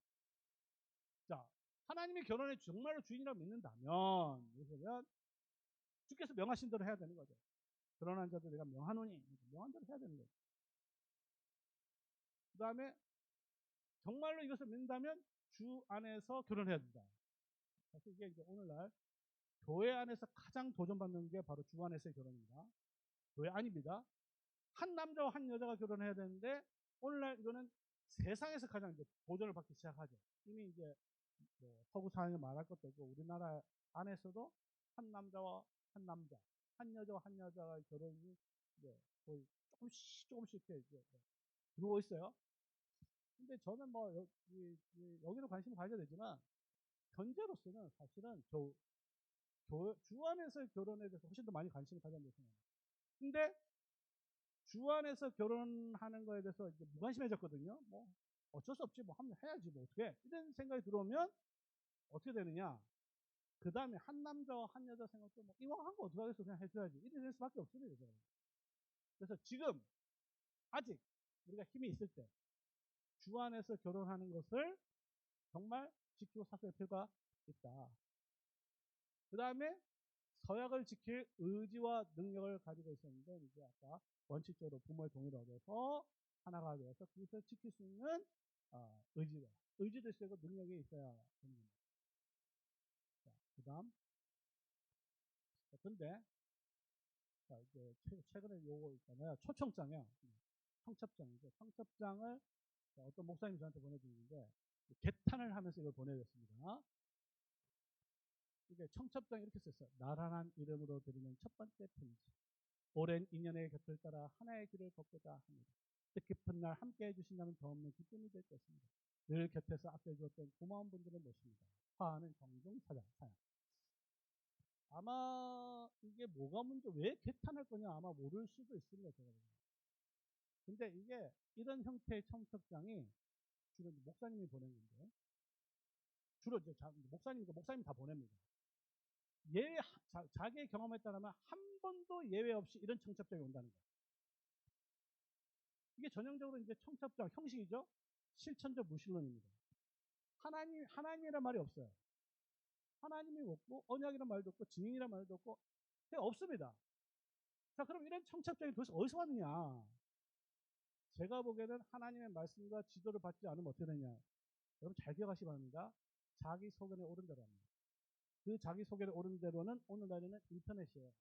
자, 하나님이 결혼의 정말로 주인이라고 믿는다면, 그러면 주께서 명하신 대로 해야 되는 거죠. 결혼한 자들 내가 명하노니, 명한 대로 해야 되는 거죠. 그 다음에 정말로 이것을 믿는다면 주 안에서 결혼해야 된다. 사실 이게 이제 오늘날 교회 안에서 가장 도전받는 게 바로 주 안에서의 결혼입니다. 교회 아닙니다. 한 남자와 한 여자가 결혼해야 되는데 오늘날 이거는 세상에서 가장 이제 도전을 받기 시작하죠. 이미 이제 뭐 서구 사회에 말할 것도 없고 우리나라 안에서도 한 남자와 한 남자, 한 여자와 한 여자의 결혼이 이제 거의 조금씩 이렇게 이제 들어오고 있어요. 근데 저는 뭐 여기도 관심을 가져야 되지만 현재로서는 사실은 주 안에서의 결혼에 대해서 훨씬 더 많이 관심을 가져야 된다고 생각합니다. 근데 주 안에서 결혼하는 거에 대해서 이제 무관심해졌거든요. 뭐 어쩔 수 없지, 뭐 하면 해야지, 뭐 어떻게, 이런 생각이 들어오면 어떻게 되느냐, 그 다음에 한 남자와 한 여자 생각도 뭐 이왕 한 거 어떻게 하겠어, 그냥 해줘야지, 이래 될 수밖에 없습니다. 그래서 지금 아직 우리가 힘이 있을 때 주 안에서 결혼하는 것을 정말 지키고 사실 필요가 있다. 그 다음에 서약을 지킬 의지와 능력을 가지고 있었는데, 이제 아까 원칙적으로 부모의 동의를 얻어서 하나가 되어서 그것을 지킬 수 있는 의지도 있어야 되고 능력이 있어야 되는 겁니다. 그 다음. 근데, 자, 이제 최근에 요거 있잖아요. 초청장이요. 청첩장이죠. 청첩장을 어떤 목사님이 저한테 보내주는데, 개탄을 하면서 이걸 보내줬습니다. 이게 청첩장에 이렇게 썼어요. 나란한 이름으로 드리는 첫 번째 편지. 오랜 인연의 곁을 따라 하나의 길을 걷고자 합니다. 뜻깊은 날 함께 해주신다면 더 없는 기쁨이 될 것입니다. 늘 곁에서 아껴주었던 고마운 분들을 모십니다. 화하는 정종 사양. 아마 이게 뭐가 문제, 왜 개탄할 거냐 아마 모를 수도 있습니다. 제가 보기에는. 근데 이게 이런 형태의 청첩장이 주로 목사님이 보낸 건데, 주로 이제 목사님이 다 보냅니다. 자기의 경험에 따르면 한 번도 예외 없이 이런 청첩장이 온다는 거예요. 이게 전형적으로 이제 청첩장 형식이죠. 실천적 무신론입니다. 하나님이란 말이 없어요. 하나님이 없고 언약이란 말도 없고 증인이란 말도 없고 없습니다. 자, 그럼 이런 청첩장이 도대체 어디서 왔느냐? 제가 보기에는 하나님의 말씀과 지도를 받지 않으면 어떻게 되냐? 여러분 잘 기억하시기 바랍니다. 자기 소견에 오른 대로 합니다. 그 자기 소견에 오른 대로는 오늘날에는 인터넷이에요.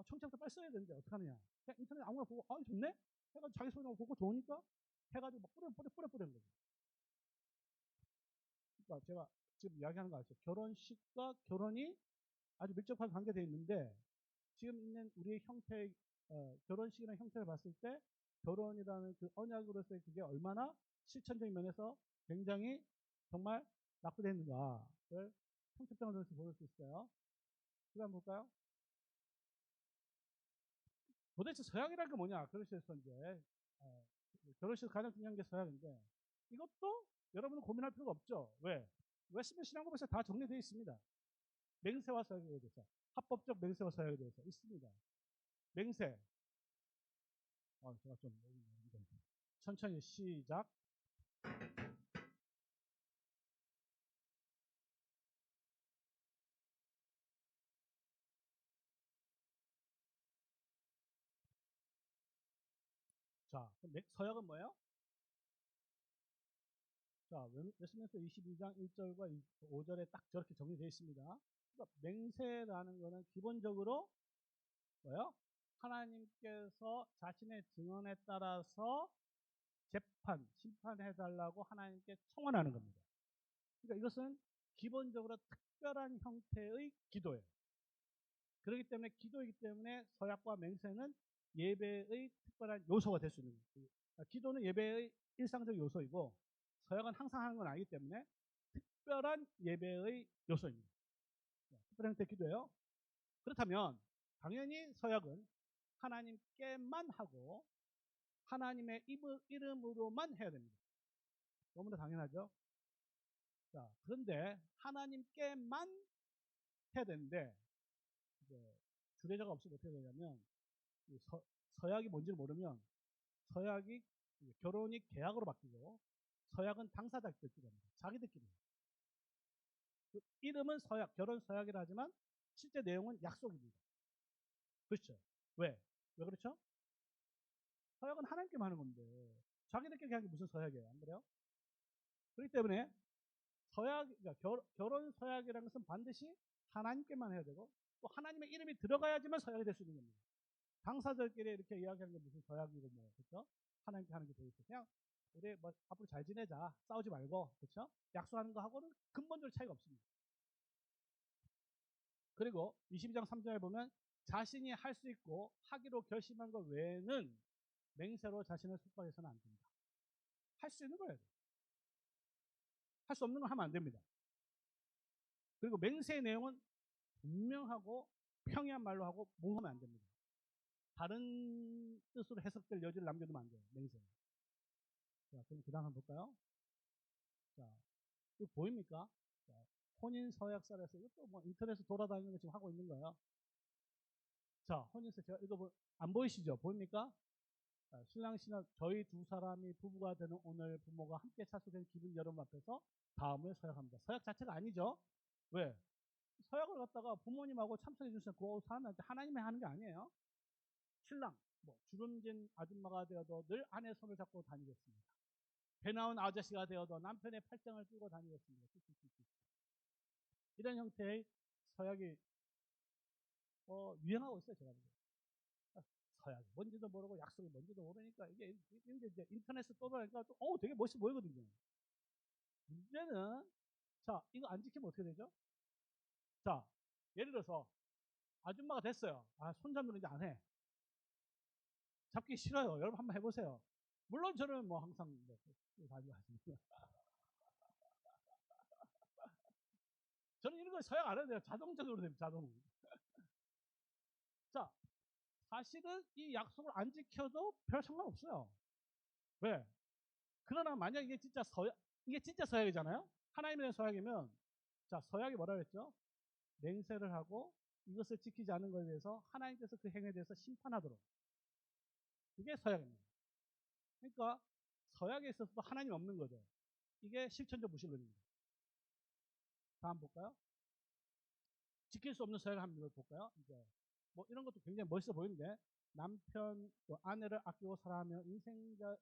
청첩장 빨리 써야 되는데 어떡하느냐? 그냥 인터넷 아무나 보고 좋네? 해가지고 자기 소견을 보고 좋으니까 해가지고 막 뿌려는 거죠. 그러니까 제가 지금 이야기하는 거 아시죠? 결혼식과 결혼이 아주 밀접하게 관계되어 있는데, 지금 있는 우리의 형태의 결혼식이라는 형태를 봤을 때 결혼이라는 그 언약으로서의 그게 얼마나 실천적인 면에서 굉장히 정말 낙후되는가를 청첩장을 통해서 볼 수 있어요. 이거 한번 볼까요? 도대체 서약이라는 게 뭐냐? 결혼식에서 이제 결혼식 가장 중요한 게 서약인데 이것도 여러분은 고민할 필요가 없죠. 왜? 웨스트민스터 신앙법에서 다 정리되어 있습니다. 맹세와 서약에 대해서 합법적 맹세와 서약에 대해서 있습니다. 맹세. 제가 좀 천천히 시작. 자, 서약은 뭐예요? 자, 웨스트민스터 22장 1절과 5절에 딱 저렇게 정리되어 있습니다. 그러니까 맹세라는 거는 기본적으로 뭐예요? 하나님께서 자신의 증언에 따라서 심판해달라고 하나님께 청원하는 겁니다. 그러니까 이것은 기본적으로 특별한 형태의 기도예요. 그렇기 때문에 기도이기 때문에 서약과 맹세는 예배의 특별한 요소가 될 수 있는 거예요. 기도는 예배의 일상적 요소이고 서약은 항상 하는 건 아니기 때문에 특별한 예배의 요소입니다. 특별한 형태의 기도예요. 그렇다면 당연히 서약은 하나님께만 하고 하나님의 이름으로만 해야 됩니다. 너무나 당연하죠. 자, 그런데 하나님께만 해야 되는데 이제 주례자가 없으면 어떻게 되냐면 서약이 뭔지를 모르면 서약이 결혼이 계약으로 바뀌고 서약은 당사자들끼리 합니다. 자기들끼리. 그 이름은 서약, 결혼 서약이라 하지만 실제 내용은 약속입니다. 그렇죠? 왜? 왜 그렇죠? 서약은 하나님께만 하는 건데 자기들끼리 하는 게 무슨 서약이에요? 안 그래요? 그렇기 때문에 그러니까 결혼 서약이라는 것은 반드시 하나님께만 해야 되고 또 하나님의 이름이 들어가야지만 서약이 될 수 있는 겁니다. 당사자들끼리 이렇게 이야기하는 게 무슨 서약이고 뭐 그렇죠? 하나님께 하는 게 돼 있어. 그냥 우리 뭐 앞으로 잘 지내자, 싸우지 말고 그렇죠? 약속하는 거 하고는 근본적으로 차이가 없습니다. 그리고 22장 3절에 보면 자신이 할 수 있고 하기로 결심한 것 외에는 맹세로 자신을 속박해서는 안 됩니다. 할 수 있는 거예요. 할 수 없는 걸 하면 안 됩니다. 그리고 맹세의 내용은 분명하고 평이한 말로 하고 몽하면 안 됩니다. 다른 뜻으로 해석될 여지를 남겨두면 안 돼요. 맹세. 자, 그럼 그 다음 한번 볼까요? 자, 이거 보입니까? 자, 혼인 서약서에서 이것도 뭐 인터넷에 돌아다니는 거 지금 하고 있는 거예요. 자, 혼인서 제가 이거 안 보이시죠? 보입니까? 자, 신랑 신랑 저희 두 사람이 부부가 되는 오늘 부모가 함께 차수된 기분 여러분 앞에서 다음을 서약합니다. 서약 자체가 아니죠? 왜? 서약을 갖다가 부모님하고 참석해 주신 그 사람한테 하나님이 하는 게 아니에요. 신랑, 뭐 주름진 아줌마가 되어도 늘 아내 손을 잡고 다니겠습니다. 배 나온 아저씨가 되어도 남편의 팔짱을 끼고 다니겠습니다. 이런 형태의 서약이 유행하고 있어요. 제가 보기에. 서약이 뭔지도 모르고 약속이 뭔지도 모르니까 이게 이제 인터넷에 떠다니까 되게 멋있어 보이거든요. 문제는 자, 이거 안 지키면 어떻게 되죠? 자, 예를 들어서 아줌마가 됐어요. 손잡는 이제 안 해. 잡기 싫어요. 여러분 한번 해보세요. 물론 저는 뭐 항상 가지고 하십니다. 저는 이런 거 서약 안 해도 돼요. 자동적으로 됩니다. 자동. 자, 사실은 이 약속을 안 지켜도 별 상관없어요. 왜? 그러나 만약 이게 진짜 서약이잖아요. 하나님에 대한 서약이면 자, 서약이 뭐라 그랬죠? 맹세를 하고 이것을 지키지 않는 것에 대해서 하나님께서 그 행위에 대해서 심판하도록. 이게 서약입니다. 그러니까 서약에 있어서도 하나님 없는 거죠. 이게 실천적 무신론입니다. 다음 볼까요? 지킬 수 없는 서약 한번 볼까요? 이제 뭐 이런 것도 굉장히 멋있어 보이는데 남편 또 아내를 아끼고 사랑하며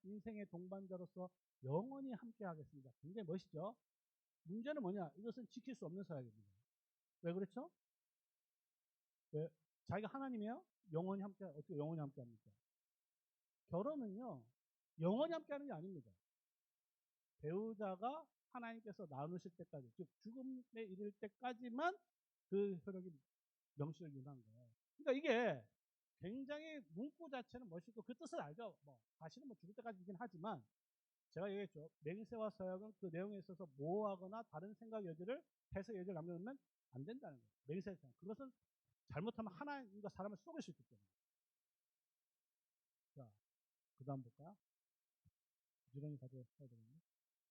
인생의 동반자로서 영원히 함께 하겠습니다. 굉장히 멋있죠? 문제는 뭐냐? 이것은 지킬 수 없는 서약입니다. 왜 그렇죠? 왜? 자기가 하나님이에요? 어떻게 영원히 함께 합니까? 결혼은요, 영원히 함께 하는 게 아닙니다. 배우자가 하나님께서 나누실 때까지, 즉, 죽음에 이를 때까지만 그 효력이 명시를 유지하는 거예요. 그러니까 이게 굉장히 문구 자체는 멋있고 그 뜻을 알죠. 뭐, 다시는 뭐 죽을 때까지이긴 하지만 제가 얘기했죠. 맹세와 서약은 그 내용에 있어서 모호하거나 다른 생각 여지를 해석 여지를 남겨놓으면 안 된다는 거예요. 맹세, 그것은 잘못하면 하나님과 사람을 속일 수 있기 때문에. 자, 그 다음 볼까요? 부지런히 가져야 되겠네.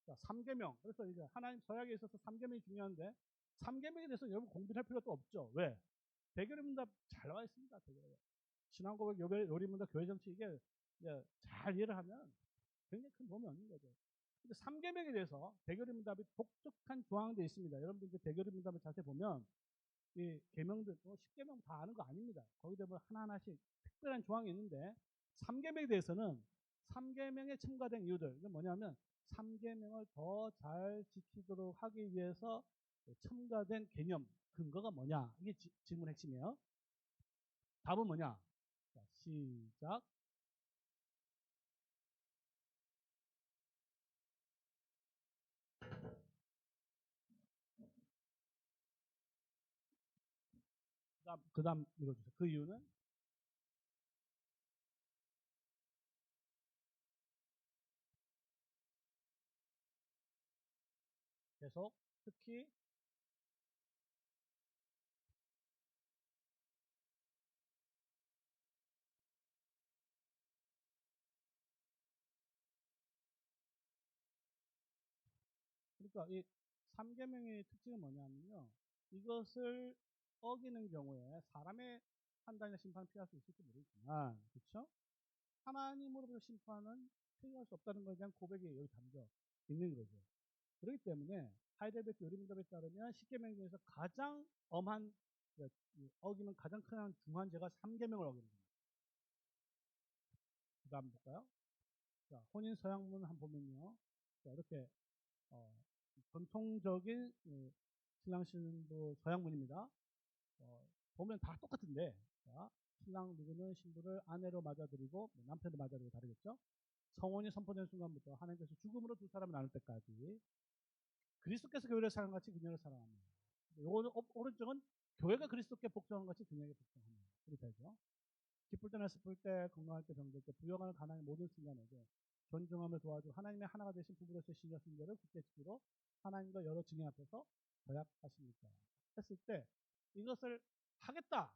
자, 3계명. 그래서 이제 하나님 서약에 있어서 3계명이 중요한데 3계명에 대해서 여러분 공부할 필요도 없죠. 왜? 대결문답 잘 나와 있습니다. 대결문. 신앙고백, 요리문답, 교회 정치 이게 잘 이해를 하면 굉장히 큰 도움이 얻는 거죠. 근데 3계명에 대해서 대결문답이 독특한 조항도 있습니다. 여러분들 이제 대결문답을 자세히 보면 이 계명들 또 10계명 다 아는 거 아닙니다. 거기다 뭐 하나하나씩 특별한 조항이 있는데 3계명에 대해서는 3계명에 첨가된 이유들 이건 뭐냐면 3계명을 더 잘 지키도록 하기 위해서 첨가된 개념 근거가 뭐냐 이게 질문 핵심이에요. 답은 뭐냐? 자, 시작. 그다음 읽어주세요. 그 이유는 계속 특히 그러니까 이 3계명의 특징은 뭐냐면요. 이것을 어기는 경우에 사람의 판단이나 심판을 피할 수 있을지 모르겠지만, 그렇죠? 하나님으로부터 심판은 피할 수 없다는 것에 대한 고백이 여기 담겨 있는 거죠. 그렇기 때문에 하이델베르크 요리문답에 따르면 10계명 중에서 가장 엄한 어기면 가장 큰 중한 죄가 3계명을 어기는 겁니다. 그 다음 볼까요? 자, 혼인 서약문 한번 보면요. 자, 이렇게 전통적인 신랑 신부 서약문입니다. 보면 다 똑같은데, 자, 신랑 누구는 신부를 아내로 맞아들이고 남편으로 맞아들이고 다르겠죠? 성혼이 선포된 순간부터 하나님께서 죽음으로 두 사람을 나눌 때까지 그리스도께서 교회를 사랑한 같이 그녀를 사랑합니다. 요거는 오른쪽은 교회가 그리스도께 복종한 같이 그녀에게 복종합니다. 이렇게 되죠. 기쁠 때나 슬플 때, 건강할 때, 병들 때, 부여가는 가난의 모든 순간에도 존중함을 도와주고 하나님의 하나가 되신 부부로서의 신여 순결을 굳게 지키고 하나님과 여러 증인 앞에서 서약하십니까? 했을 때 이것을 하겠다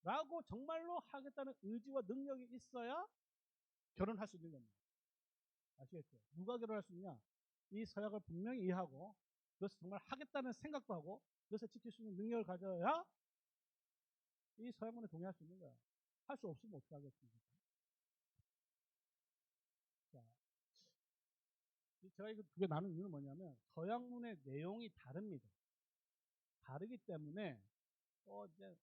라고 정말로 하겠다는 의지와 능력이 있어야 결혼할 수 있는 겁니다. 아시겠죠? 누가 결혼할 수 있냐? 이 서약을 분명히 이해하고 그것을 정말 하겠다는 생각도 하고 그것을 지킬 수 있는 능력을 가져야 이 서약문에 동의할 수 있는 거야. 할 수 없으면 어떻게 하겠습니까? 자, 제가 이거 두 개 나눈 이유는 뭐냐면 서약문의 내용이 다릅니다. 다르기 때문에 이제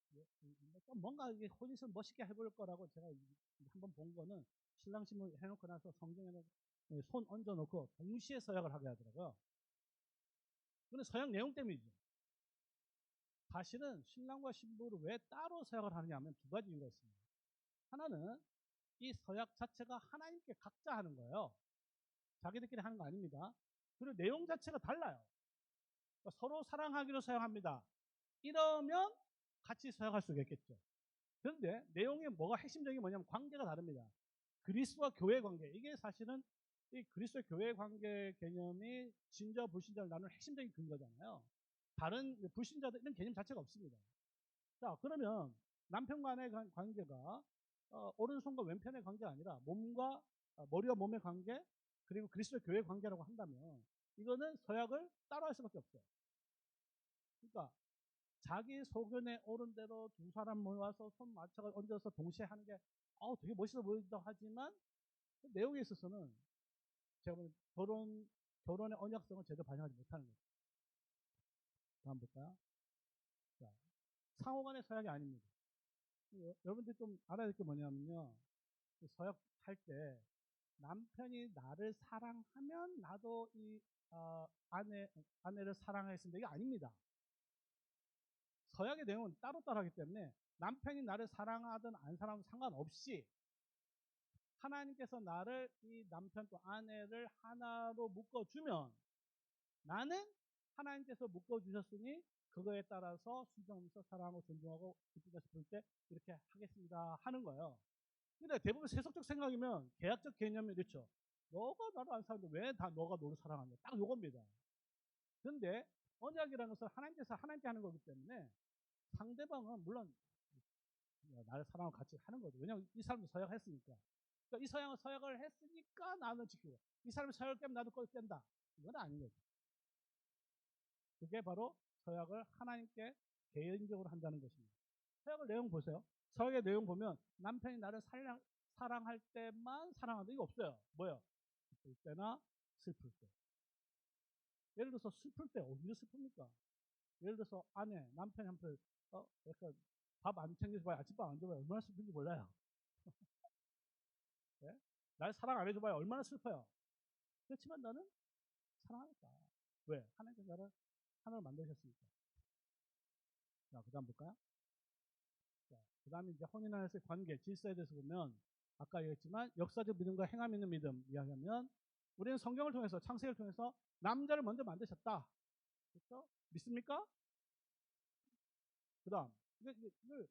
좀 뭔가 이게 혼인을 멋있게 해볼 거라고 제가 한번 본 거는 신랑 신부 해놓고 나서 성경에는 손 얹어놓고 동시에 서약을 하게 하더라고요. 근데 서약 내용 때문이죠. 사실은 신랑과 신부를 왜 따로 서약을 하느냐 하면 두 가지 이유가 있습니다. 하나는 이 서약 자체가 하나님께 각자 하는 거예요. 자기들끼리 하는 거 아닙니다. 그리고 내용 자체가 달라요. 그러니까 서로 사랑하기로 서약합니다. 이러면 같이 서약할 수가 있겠죠. 그런데 내용에 뭐가 핵심적인 게 뭐냐면 관계가 다릅니다. 그리스도와 교회 관계. 이게 사실은 이 그리스도의 교회 관계 개념이 진저 불신자를 나누는 핵심적인 근거잖아요. 다른 불신자들 이런 개념 자체가 없습니다. 자, 그러면 남편과 아내의 관계가 오른손과 왼편의 관계가 아니라 몸과 머리와 몸의 관계 그리고 그리스도의 교회 관계라고 한다면 이거는 서약을 따로 할 수밖에 없어요. 그러니까 자기 소견에 오른 대로 두 사람 모아서 손 맞춰 얹어서 동시에 하는 게 되게 멋있어 보인다 하지만 그 내용에 있어서는 제가 보는 결혼의 언약성을 제대로 반영하지 못하는 거죠. 다음 볼까요? 자, 상호간의 서약이 아닙니다. 여러분들 좀 알아야 될 게 뭐냐면요. 서약할 때 남편이 나를 사랑하면 나도 이 아내를 사랑했습니다. 이게 아닙니다. 서약의 내용은 따로따로 하기 때문에 남편이 나를 사랑하든 안 사랑하든 상관없이 하나님께서 나를 이 남편 또 아내를 하나로 묶어주면 나는 하나님께서 묶어주셨으니 그거에 따라서 순종하면서 사랑하고 존중하고 기쁘다 싶을 때 이렇게 하겠습니다 하는 거예요. 근데 대부분 세속적 생각이면 계약적 개념이 그렇죠. 너가 나를 안 사랑하는데 왜 다 너가 너를 사랑하냐. 딱 요겁니다. 근데 언약이라는 것은 하나님께서 하나님께 하는 거기 때문에 상대방은 물론 나를 사랑하고 같이 하는 거죠. 왜냐하면 이 사람도 서약했으니까. 그러니까 이 서약을 했으니까 나는 지키고, 이 사람이 서약을 깨면 나도 그걸 깬다. 이건 아닌 거죠. 그게 바로 서약을 하나님께 개인적으로 한다는 것입니다. 서약의 내용 보세요. 서약의 내용 보면 남편이 나를 사랑할 때만 사랑한다. 이거 없어요. 뭐요? 기쁠 때나 슬플 때. 예를 들어서 슬플 때 어디서 슬픕니까? 예를 들어서 아내, 남편이 한편 약간 밥 안 챙겨줘봐야 아침밥 안 줘봐야 얼마나 슬픈지 몰라요. 네? 날 사랑 안 해줘봐야 얼마나 슬퍼요. 그렇지만 나는 사랑하니까. 왜? 하나님께서 나를 하나로 만드셨으니까. 자, 그 다음 볼까요? 자, 그 다음에 이제 혼인 안에서의 관계, 질서에 대해서 보면 아까 얘기했지만 역사적 믿음과 행함 있는 믿음 이야기하면 우리는 성경을 통해서 창세기를 통해서 남자를 먼저 만드셨다. 그렇죠? 믿습니까? 그 다음 이걸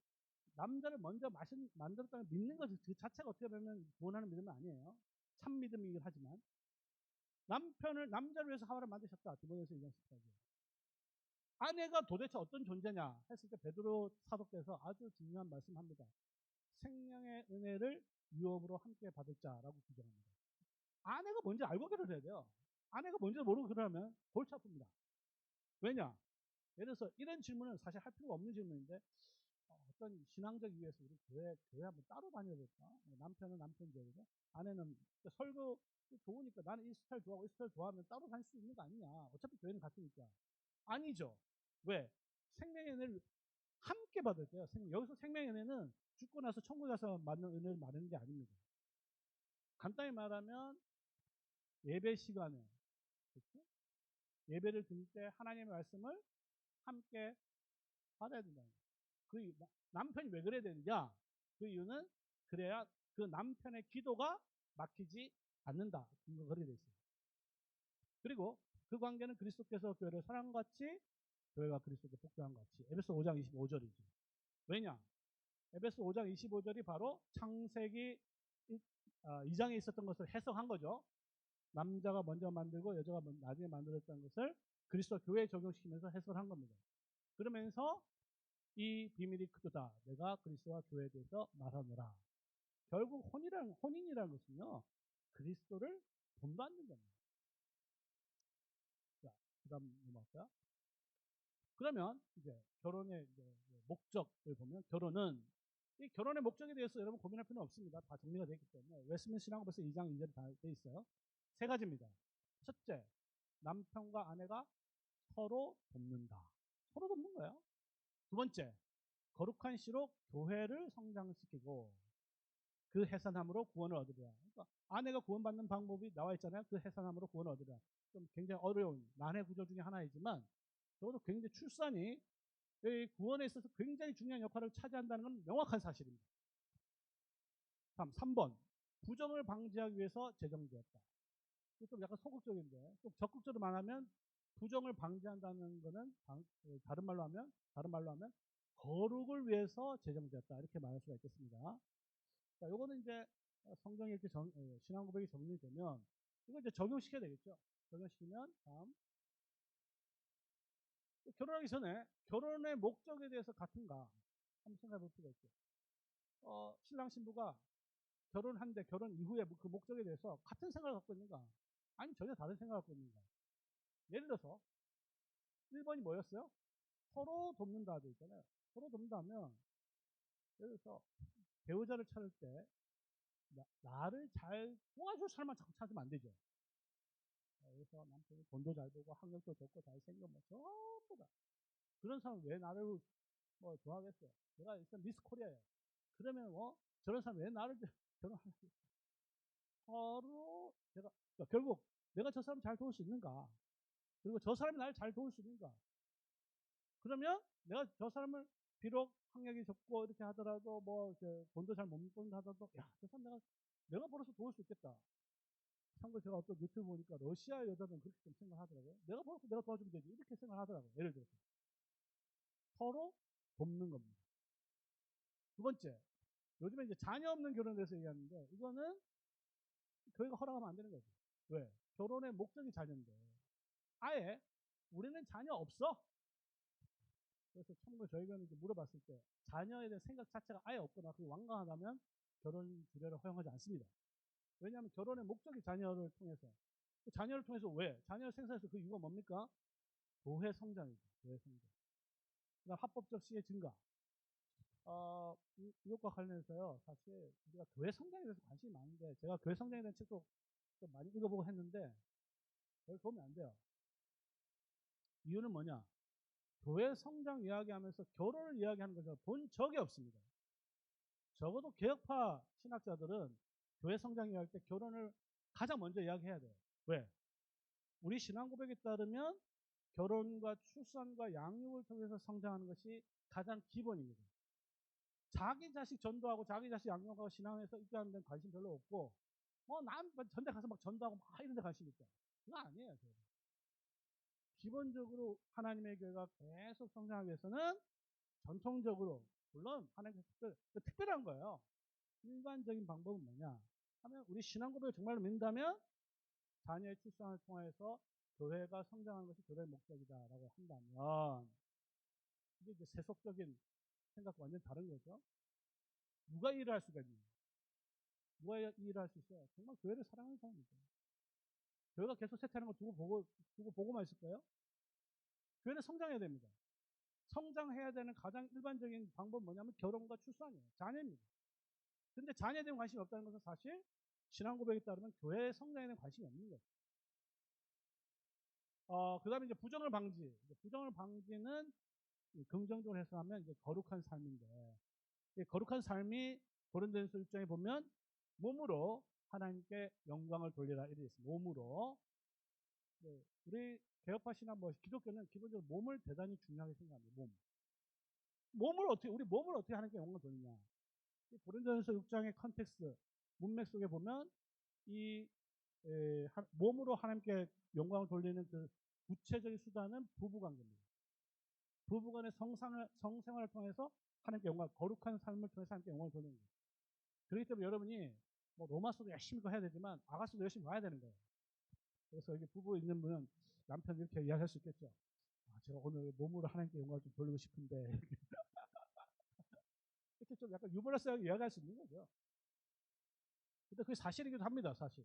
남자를 먼저 만들었다는 믿는 것 그 자체가 어떻게 보면 구원하는 믿음은 아니에요. 참 믿음이긴 하지만 남자를 위해서 하와를 만드셨다. 디모데후서 2장 10절. 아내가 도대체 어떤 존재냐 했을 때 베드로 사도께서 아주 중요한 말씀합니다. 생명의 은혜를 유업으로 함께 받을 자라고 규정합니다. 아내가 뭔지 알고 결혼해야 돼요. 아내가 뭔지 모르고 결혼하면 골치 아픕니다. 왜냐? 예를 들어서 이런 질문은 사실 할 필요가 없는 질문인데 어떤 신앙적 이유에서 우리 교회 한번 따로 다녀야 될까? 남편은 남편대로 아내는 설교 좋으니까 나는 이 스타일 좋아하고 이 스타일 좋아하면 따로 다닐 수 있는 거 아니냐? 어차피 교회는 같으니까. 아니죠. 왜? 생명의 은혜를 함께 받을 때요. 여기서 생명의 은혜는 죽고 나서 천국에 가서 받는 은혜를 말하는 게 아닙니다. 간단히 말하면 예배 시간에 그렇죠? 예배를 드릴 때 하나님의 말씀을 함께 받아야 된다는 거예요. 그 남편이 왜 그래야 되느냐? 그 이유는 그래야 그 남편의 기도가 막히지 않는다. 그렇게 되어 있어요. 그리고 그 관계는 그리스도께서 교회를 사랑한 것 같이 교회가 그리스도께 복종한 것 같이. 에베소 5장 25절이죠. 왜냐? 에베소 5장 25절이 바로 창세기 2장에 있었던 것을 해석한 거죠. 남자가 먼저 만들고 여자가 나중에 만들었다는 것을 그리스도 교회에 적용시키면서 해석한 겁니다. 그러면서 이 비밀이 크도다. 내가 그리스도와 교회에 대해서 말하노라. 결국 혼인이라는 것은요, 그리스도를 본받는 겁니다. 자, 그 다음 넘어갈까요? 그러면 이제 결혼의 이제 목적을 보면 결혼은 이 결혼의 목적에 대해서 여러분 고민할 필요는 없습니다. 다 정리가 되어 있기 때문에 웨스트민스터 신앙은 벌써 2장 2절이 다 되어 있어요. 세 가지입니다. 첫째, 남편과 아내가 서로 돕는다. 서로 돕는 거예요. 두 번째, 거룩한 씨로 교회를 성장시키고 그 해산함으로 구원을 얻으리라. 그러니까 아내가 구원받는 방법이 나와 있잖아요. 그 해산함으로 구원을 얻으리라. 좀 굉장히 어려운 난해 구조 중에 하나이지만 적어도 굉장히 출산이 구원에 있어서 굉장히 중요한 역할을 차지한다는 건 명확한 사실입니다. 다음 3번. 부정을 방지하기 위해서 제정되었다. 좀 약간 소극적인데 좀 적극적으로 말하면 부정을 방지한다는 것은 다른 말로 하면 거룩을 위해서 제정되었다. 이렇게 말할 수가 있겠습니다. 자, 요거는 이제 성경에 이렇게 신앙 고백이 정리되면 이거 이제 적용시켜야 되겠죠. 적용시키면 다음 결혼하기 전에 결혼의 목적에 대해서 같은가 한번 생각해 볼 필요가 있죠. 신랑 신부가 결혼한데 결혼 이후에 그 목적에 대해서 같은 생각을 갖고 있는가? 아니면 전혀 다른 생각을 갖고 있는가? 예를 들어서 1번이 뭐였어요? 서로 돕는다 돼 있잖아요. 서로 돕는다면 예를 들어서 배우자를 찾을 때 나를 잘 도와줄 사람만 자꾸 찾으면 안 되죠. 그래서 남편이 돈도 잘 벌고 학력도 좋고 잘생겨 뭐 전부 다 그런 사람 왜 나를 뭐 좋아하겠어요? 내가 일단 미스 코리아예요. 그러면 저런 사람 왜 나를 결혼하겠어요? 서로 그러니까 결국 내가 저 사람 잘 도울 수 있는가? 그리고 저 사람이 나를 잘 도울 수 있는가? 그러면 내가 저 사람을 비록 학력이 좋고 이렇게 하더라도 뭐 돈도 잘 못 번다 하더라도 야, 저 사람 내가 벌어서 도울 수 있겠다. 참고로 제가 어떤 유튜브 보니까 러시아 여자들은 그렇게 좀 생각하더라고요. 내가 벌어서 내가 도와주면 되지. 이렇게 생각하더라고요. 예를 들어서. 서로 돕는 겁니다. 두 번째, 요즘에 이제 자녀 없는 결혼에 대해서 얘기하는데 이거는 교회가 허락하면 안 되는 거죠. 왜? 결혼의 목적이 자녀인데. 아예 우리는 자녀 없어. 그래서 참고로 저희가 이제 물어봤을 때 자녀에 대한 생각 자체가 아예 없거나 그게 완강하다면 결혼 주례를 허용하지 않습니다. 왜냐하면 결혼의 목적이 자녀를 통해서. 자녀를 통해서 왜? 자녀를 생산해서 그 이유가 뭡니까? 교회 성장이죠. 교회 성장. 그다음 합법적 시의 증가. 이것과 관련해서요. 사실 우리가 교회 성장에 대해서 관심이 많은데 제가 교회 성장에 대한 책도 좀 많이 읽어보고 했는데 별 도움이 안 돼요. 이유는 뭐냐? 교회 성장 이야기하면서 결혼을 이야기하는 것을 본 적이 없습니다. 적어도 개혁파 신학자들은 교회 성장 이야기할 때 결혼을 가장 먼저 이야기해야 돼요. 왜? 우리 신앙 고백에 따르면 결혼과 출산과 양육을 통해서 성장하는 것이 가장 기본입니다. 자기 자식 전도하고 자기 자식 양육하고 신앙에서 입교하는 데는 관심 별로 없고 난 전대 가서 막 전도하고 막 이런 데 관심 있다. 그거 아니에요. 기본적으로 하나님의 교회가 계속 성장하기 위해서는 전통적으로 물론 하나님께서 특별한 거예요. 일반적인 방법은 뭐냐 하면 우리 신앙 고백을 정말로 믿는다면 자녀의 출산을 통해서 교회가 성장하는 것이 교회의 목적이다라고 한다면 이게 세속적인 생각과 완전 다른 거죠. 누가 일을 할 수가 있냐? 누가 일을 할 수 있어요? 정말 교회를 사랑하는 사람이죠. 교회가 계속 세태하는 거 두고 보고만 있을 거예요? 교회는 성장해야 됩니다. 성장해야 되는 가장 일반적인 방법은 뭐냐면 결혼과 출산이에요. 자녀입니다. 근데 자녀에 대한 관심이 없다는 것은 사실 신앙 고백에 따르면 교회의 성장에 대한 관심이 없는 거죠. 그 다음에 이제 부정을 방지. 부정을 방지는 긍정적으로 해석하면 이제 거룩한 삶인데, 거룩한 삶이 고린도전서 6장에 보면 몸으로 하나님께 영광을 돌리라 이렇게 있습니다. 몸으로. 우리 개혁파 신학 기독교는 기본적으로 몸을 대단히 중요하게 생각합니다. 우리 몸을 어떻게 하나님께 영광을 돌리냐. 고린도전서 6장의 컨텍스트, 문맥 속에 보면 몸으로 하나님께 영광을 돌리는 그 구체적인 수단은 부부관계입니다. 부부간의 성생활을 통해서 하나님께 거룩한 삶을 통해서 하나님께 영광을 돌리는 거예요. 그렇기 때문에 여러분이 로마서도 열심히 해야 되지만 아가서도 열심히 와야 되는 거예요. 그래서 여기 부부 있는 분은 남편 이렇게 이야기할 수 있겠죠. 제가 오늘 몸으로 하나님께 영광을 좀 돌리고 싶은데 이렇게 좀 약간 유머러스하게 이야기할 수 있는 거죠. 근데 그게 사실이기도 합니다. 사실.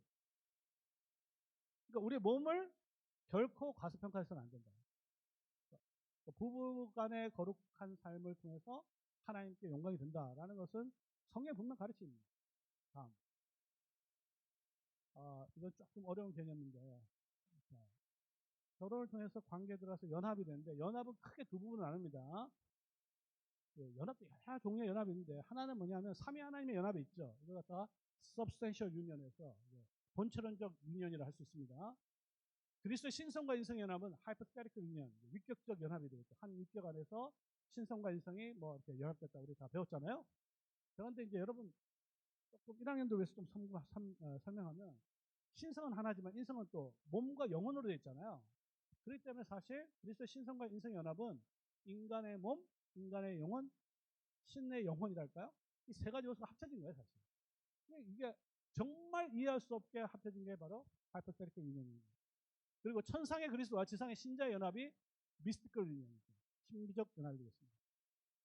그러니까 우리 몸을 결코 과소평가해서는 안 된다. 부부 간의 거룩한 삶을 통해서 하나님께 영광이 된다라는 것은 성경에 분명 가르칩니다. 다음. 이건 조금 어려운 개념인데, 결혼을 통해서 관계에 들어서 연합이 되는데, 연합은 크게 두 부분을 나눕니다. 연합도 여러 종류의 연합이 있는데, 하나는 뭐냐면, 삼위 하나님의 연합이 있죠. 이거 갖다가 substantial union에서 본체론적 유년이라 할 수 있습니다. 그리스도의 신성과 인성의 연합은 hypothetical union, 위격적 연합이 되겠죠. 한 위격 안에서 신성과 인성이 이렇게 연합됐다 우리 다 배웠잖아요. 그런데 이제 여러분 조금 1학년도 위해서 좀 설명하면 신성은 하나지만 인성은 또 몸과 영혼으로 되어 있잖아요. 그렇기 때문에 사실 그리스도의 신성과 인성의 연합은 인간의 몸, 인간의 영혼, 신의 영혼이랄까요? 이 세 가지 요소가 합쳐진 거예요, 사실. 이게 정말 이해할 수 없게 합쳐진 게 바로 hypothetical union입니다. 그리고 천상의 그리스도와 지상의 신자의 연합이 미스티컬 유니언이죠. 신비적 연합이 되겠습니다.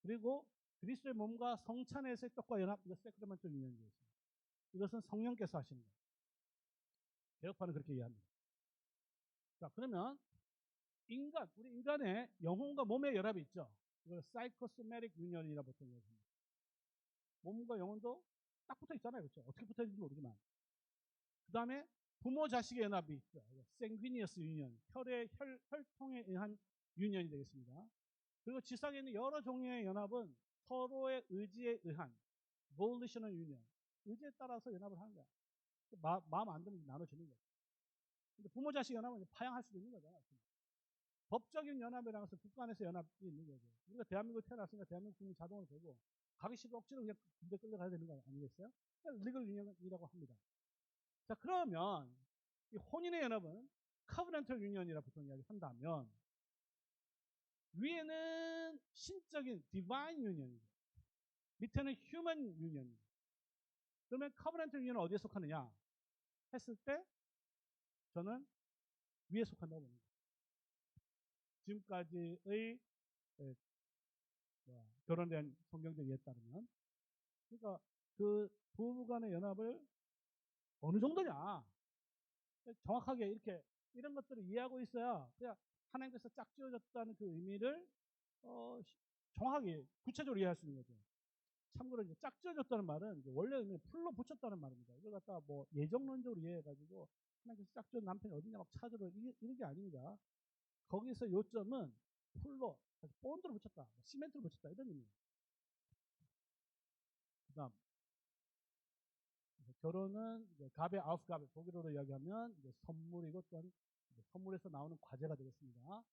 그리고 그리스도의 몸과 성찬에서의 떡과 연합, 이거 세크레멘트 유니언이 되겠습니다. 이것은 성령께서 하시는 거예요. 개혁파는 그렇게 이해합니다. 자, 그러면 우리 인간의 영혼과 몸의 연합이 있죠. 이걸 사이코소매틱 유니언이라 보통 얘기합니다. 몸과 영혼도 딱 붙어 있잖아요. 그렇죠? 어떻게 붙어 있는지 모르지만. 그 다음에 부모 자식의 연합이 있죠. 생귀니어스 유니언, 혈통에 의한 유니언이 되겠습니다. 그리고 지상에 있는 여러 종류의 연합은 서로의 의지에 의한 volitional union, 의지에 따라서 연합을 하는 거야. 마음 안 들면 나눠지는 거죠. 근데 부모 자식 연합은 파양할 수도 있는 거잖아요. 법적인 연합이라는 것은 국가 안에서 연합이 있는 거죠. 우리가 대한민국에 태어났으니까 대한민국 국민 자동으로 되고 가기 싫어 억지로 그냥 군대 끌려가야 되는 거 아니겠어요? 리걸 유니언이라고 합니다. 자, 그러면 이 혼인의 연합은 covenantal union이라 보통 이야기한다면 위에는 신적인 divine union이죠. 밑에는 human union입니다. 그러면 covenantal union은 어디에 속하느냐? 했을 때 저는 위에 속한다고 봅니다. 지금까지의 결혼에 대한 성경적 이해에 따르면. 그러니까 그 부부 간의 연합을 어느 정도냐 정확하게 이렇게 이런 것들을 이해하고 있어야 그냥 하나님께서 짝지어졌다는 그 의미를 정확하게 구체적으로 이해할 수 있는 거죠. 참고로 이제 짝지어졌다는 말은 이제 원래 의미 풀로 붙였다는 말입니다. 이걸 갖다가 뭐 예정론적으로 이해해가지고 하나님께서 짝지어진 남편이 어디냐 막 찾으러 이런 게 아닙니다. 거기서 요점은 풀로 본드로 붙였다, 시멘트로 붙였다 이런 의미예요. 그다음 결혼은 가베 아우프가베 독일어로 이야기하면 선물이고 또한 선물에서 나오는 과제가 되겠습니다.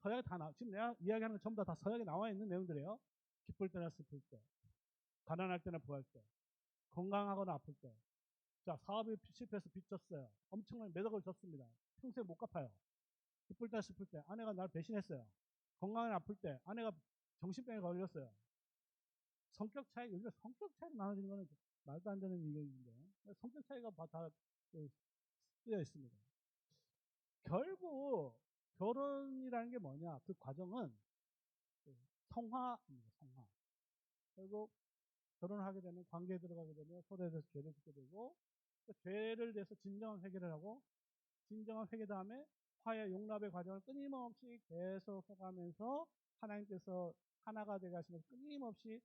서약에 다 지금 내가 이야기하는 건 전부 다 서약에 나와 있는 내용들이에요. 기쁠 때나 슬플 때, 가난할 때나 부할 때, 건강하거나 아플 때. 자, 사업이 실패해서 빚 졌어요. 엄청난 몇 억을 졌습니다. 평생 못 갚아요. 기쁠 때 슬플 때 아내가 날 배신했어요. 건강에 아플 때 아내가 정신병에 걸렸어요. 성격 차이, 요즘에 성격 차이로 나눠지는 거는 말도 안 되는 얘기인데 성격 차이가 다 쓰여 있습니다. 결국 결혼이라는 게 뭐냐? 그 과정은 성화입니다. 성화. 결국 결혼을 하게 되면 관계에 들어가게 되면 서로에 대해서 죄를 짓게 되고 그 죄를 대해서 진정한 회개를 하고 진정한 회개 다음에 화해 용납의 과정을 끊임없이 계속 해가면서 하나님께서 하나가 되게 하시면서 끊임없이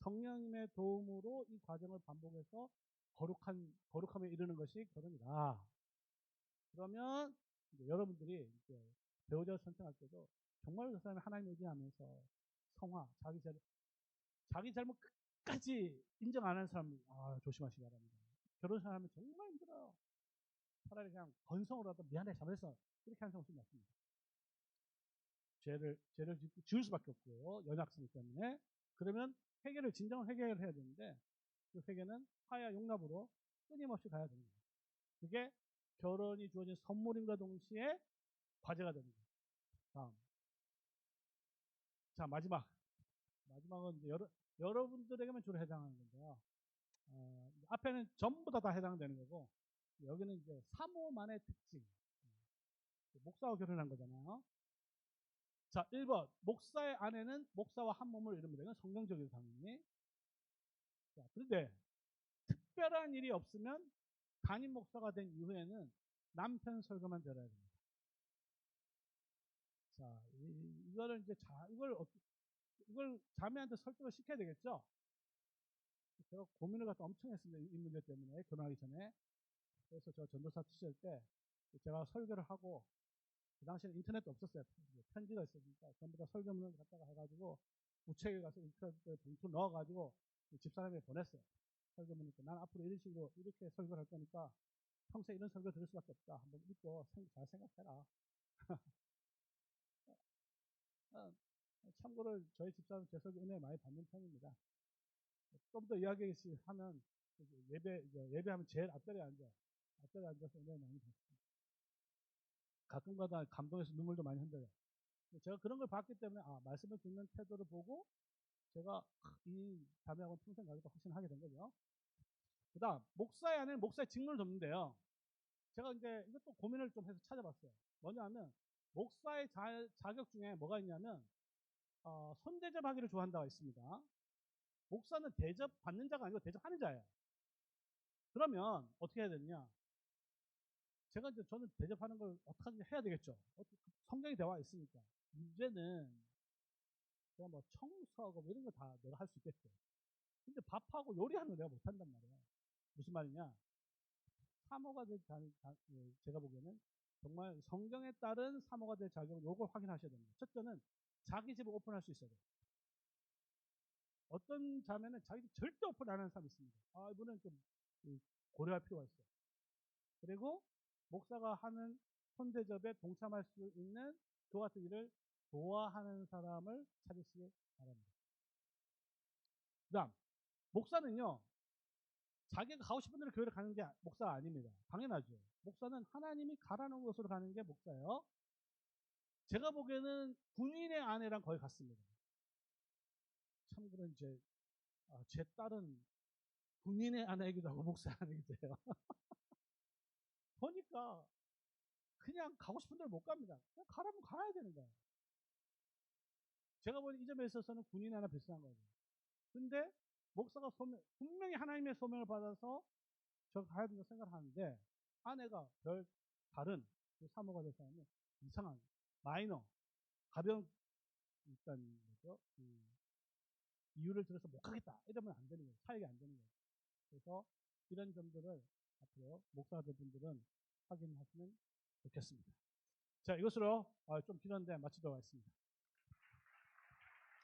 성령님의 도움으로 이 과정을 반복해서 거룩함에 이르는 것이 결혼이다. 그러면 여러분들이 배우자를 선택할 때도 정말 그 사람이 하나님 의지하면서 성화, 자기 잘못 끝까지 인정 안 하는 사람 조심하시기 바랍니다. 결혼 생활하면 정말 힘들어요. 차라리 그냥 건성으로라도 미안해 잘못했어 이렇게 하는 사람이 많습니다. 죄를 지을 수밖에 없고요. 연약성 때문에. 그러면 진정한 회개를 해야 되는데 그 회개는 화해와 용납으로 끊임없이 가야 됩니다. 그게 결혼이 주어진 선물임과 동시에 과제가 됩니다. 다음. 자, 마지막은 이제 여러분들에게만 주로 해당하는 건데요. 앞에는 전부 다 해당되는 거고 여기는 이제 사모만의 특징. 목사와 결혼한 거잖아요. 자, 1번 목사의 아내는 목사와 한 몸을 이룹니다. 이건 성경적인 당연히. 자, 그런데 특별한 일이 없으면 담임 목사가 된 이후에는 남편 설교만 들어야 됩니다. 자, 이거를 이제 이걸 자매한테 설득을 시켜야 되겠죠? 제가 고민을 갖다 엄청 했습니다. 이 문제 때문에 결혼하기 전에. 그래서 저 전도사 시절 때 제가 설교를 하고 그 당시에는 인터넷도 없었어요. 편지가 있으니까 전부 다 설교문을 갖다가 해가지고 우체국에 가서 인터넷 봉투 넣어가지고 집사람에게 보냈어요. 설교문이니까 난 앞으로 이런 식으로 이렇게 설교를 할 거니까 평생 이런 설교 들을 수밖에 없다. 한번 읽고 잘 생각해라. 참고로 저희 집사람은 제 설교 은혜 많이 받는 편입니다. 좀 더 이야기하면 예배하면 제일 앞자리에 앉아서 은혜 많이 받습니다. 가끔가다 감동해서 눈물도 많이 흘려요. 제가 그런 걸 봤기 때문에 말씀을 듣는 태도를 보고 제가 이 자매하고는 평생 가겠다 확신하게 된 거죠. 그 다음 목사의 아내는 목사의 직무를 돕는데요. 제가 이제 이것도 고민을 좀 해서 찾아봤어요. 뭐냐면 목사의 자격 중에 뭐가 있냐면 손대접하기를 좋아한다고 있습니다. 목사는 대접받는 자가 아니고 대접하는 자예요. 그러면 어떻게 해야 되느냐? 저는 대접하는 걸 어떻게 해야 되겠죠? 성경이 되어 있으니까. 문제는 제가 뭐 청소하고 뭐 이런 거 다 내가 할 수 있겠죠. 근데 밥하고 요리하는 거 내가 못한단 말이에요. 무슨 말이냐? 사모가 될 제가 보기에는 정말 성경에 따른 사모가 될 자격은 요걸 확인하셔야 됩니다. 첫째는 자기 집을 오픈할 수 있어야 돼요. 어떤 자매는 자기 집 절대 오픈 안 하는 사람이 있습니다. 이분은 좀 고려할 필요가 있어요. 그리고 목사가 하는 손대접에 동참할 수 있는 그 같은 일을 좋아하는 사람을 찾으시기 바랍니다. 그 다음 목사는요 자기가 가고 싶은 대로 교회를 가는 게 목사가 아닙니다. 당연하죠. 목사는 하나님이 가라는 곳으로 가는 게 목사예요. 제가 보기에는 군인의 아내랑 거의 같습니다. 참고로 이제 제 딸은 군인의 아내이기도 하고 목사의 아내이기도 해요. 보니까 그냥 가고 싶은 데를 못 갑니다. 그냥 가라면 가야 되는 거예요. 제가 보니 이 점에 있어서는 군인이 하나 비슷한 거예요. 근데 목사가 분명히 하나님의 소명을 받아서 저 가야 된다고 생각하는데 아내가 별 다른 그 사모가 돼서 하면 이상한 마이너 가벼운 일단 뭐죠? 이유를 들어서 못 가겠다 이러면 안 되는 거예요. 사역이 안 되는 거예요. 그래서 이런 점들을 앞으로 목사들 분들은 확인하시면 좋겠습니다. 자, 이것으로 좀 길었는데 마치도록 하겠습니다.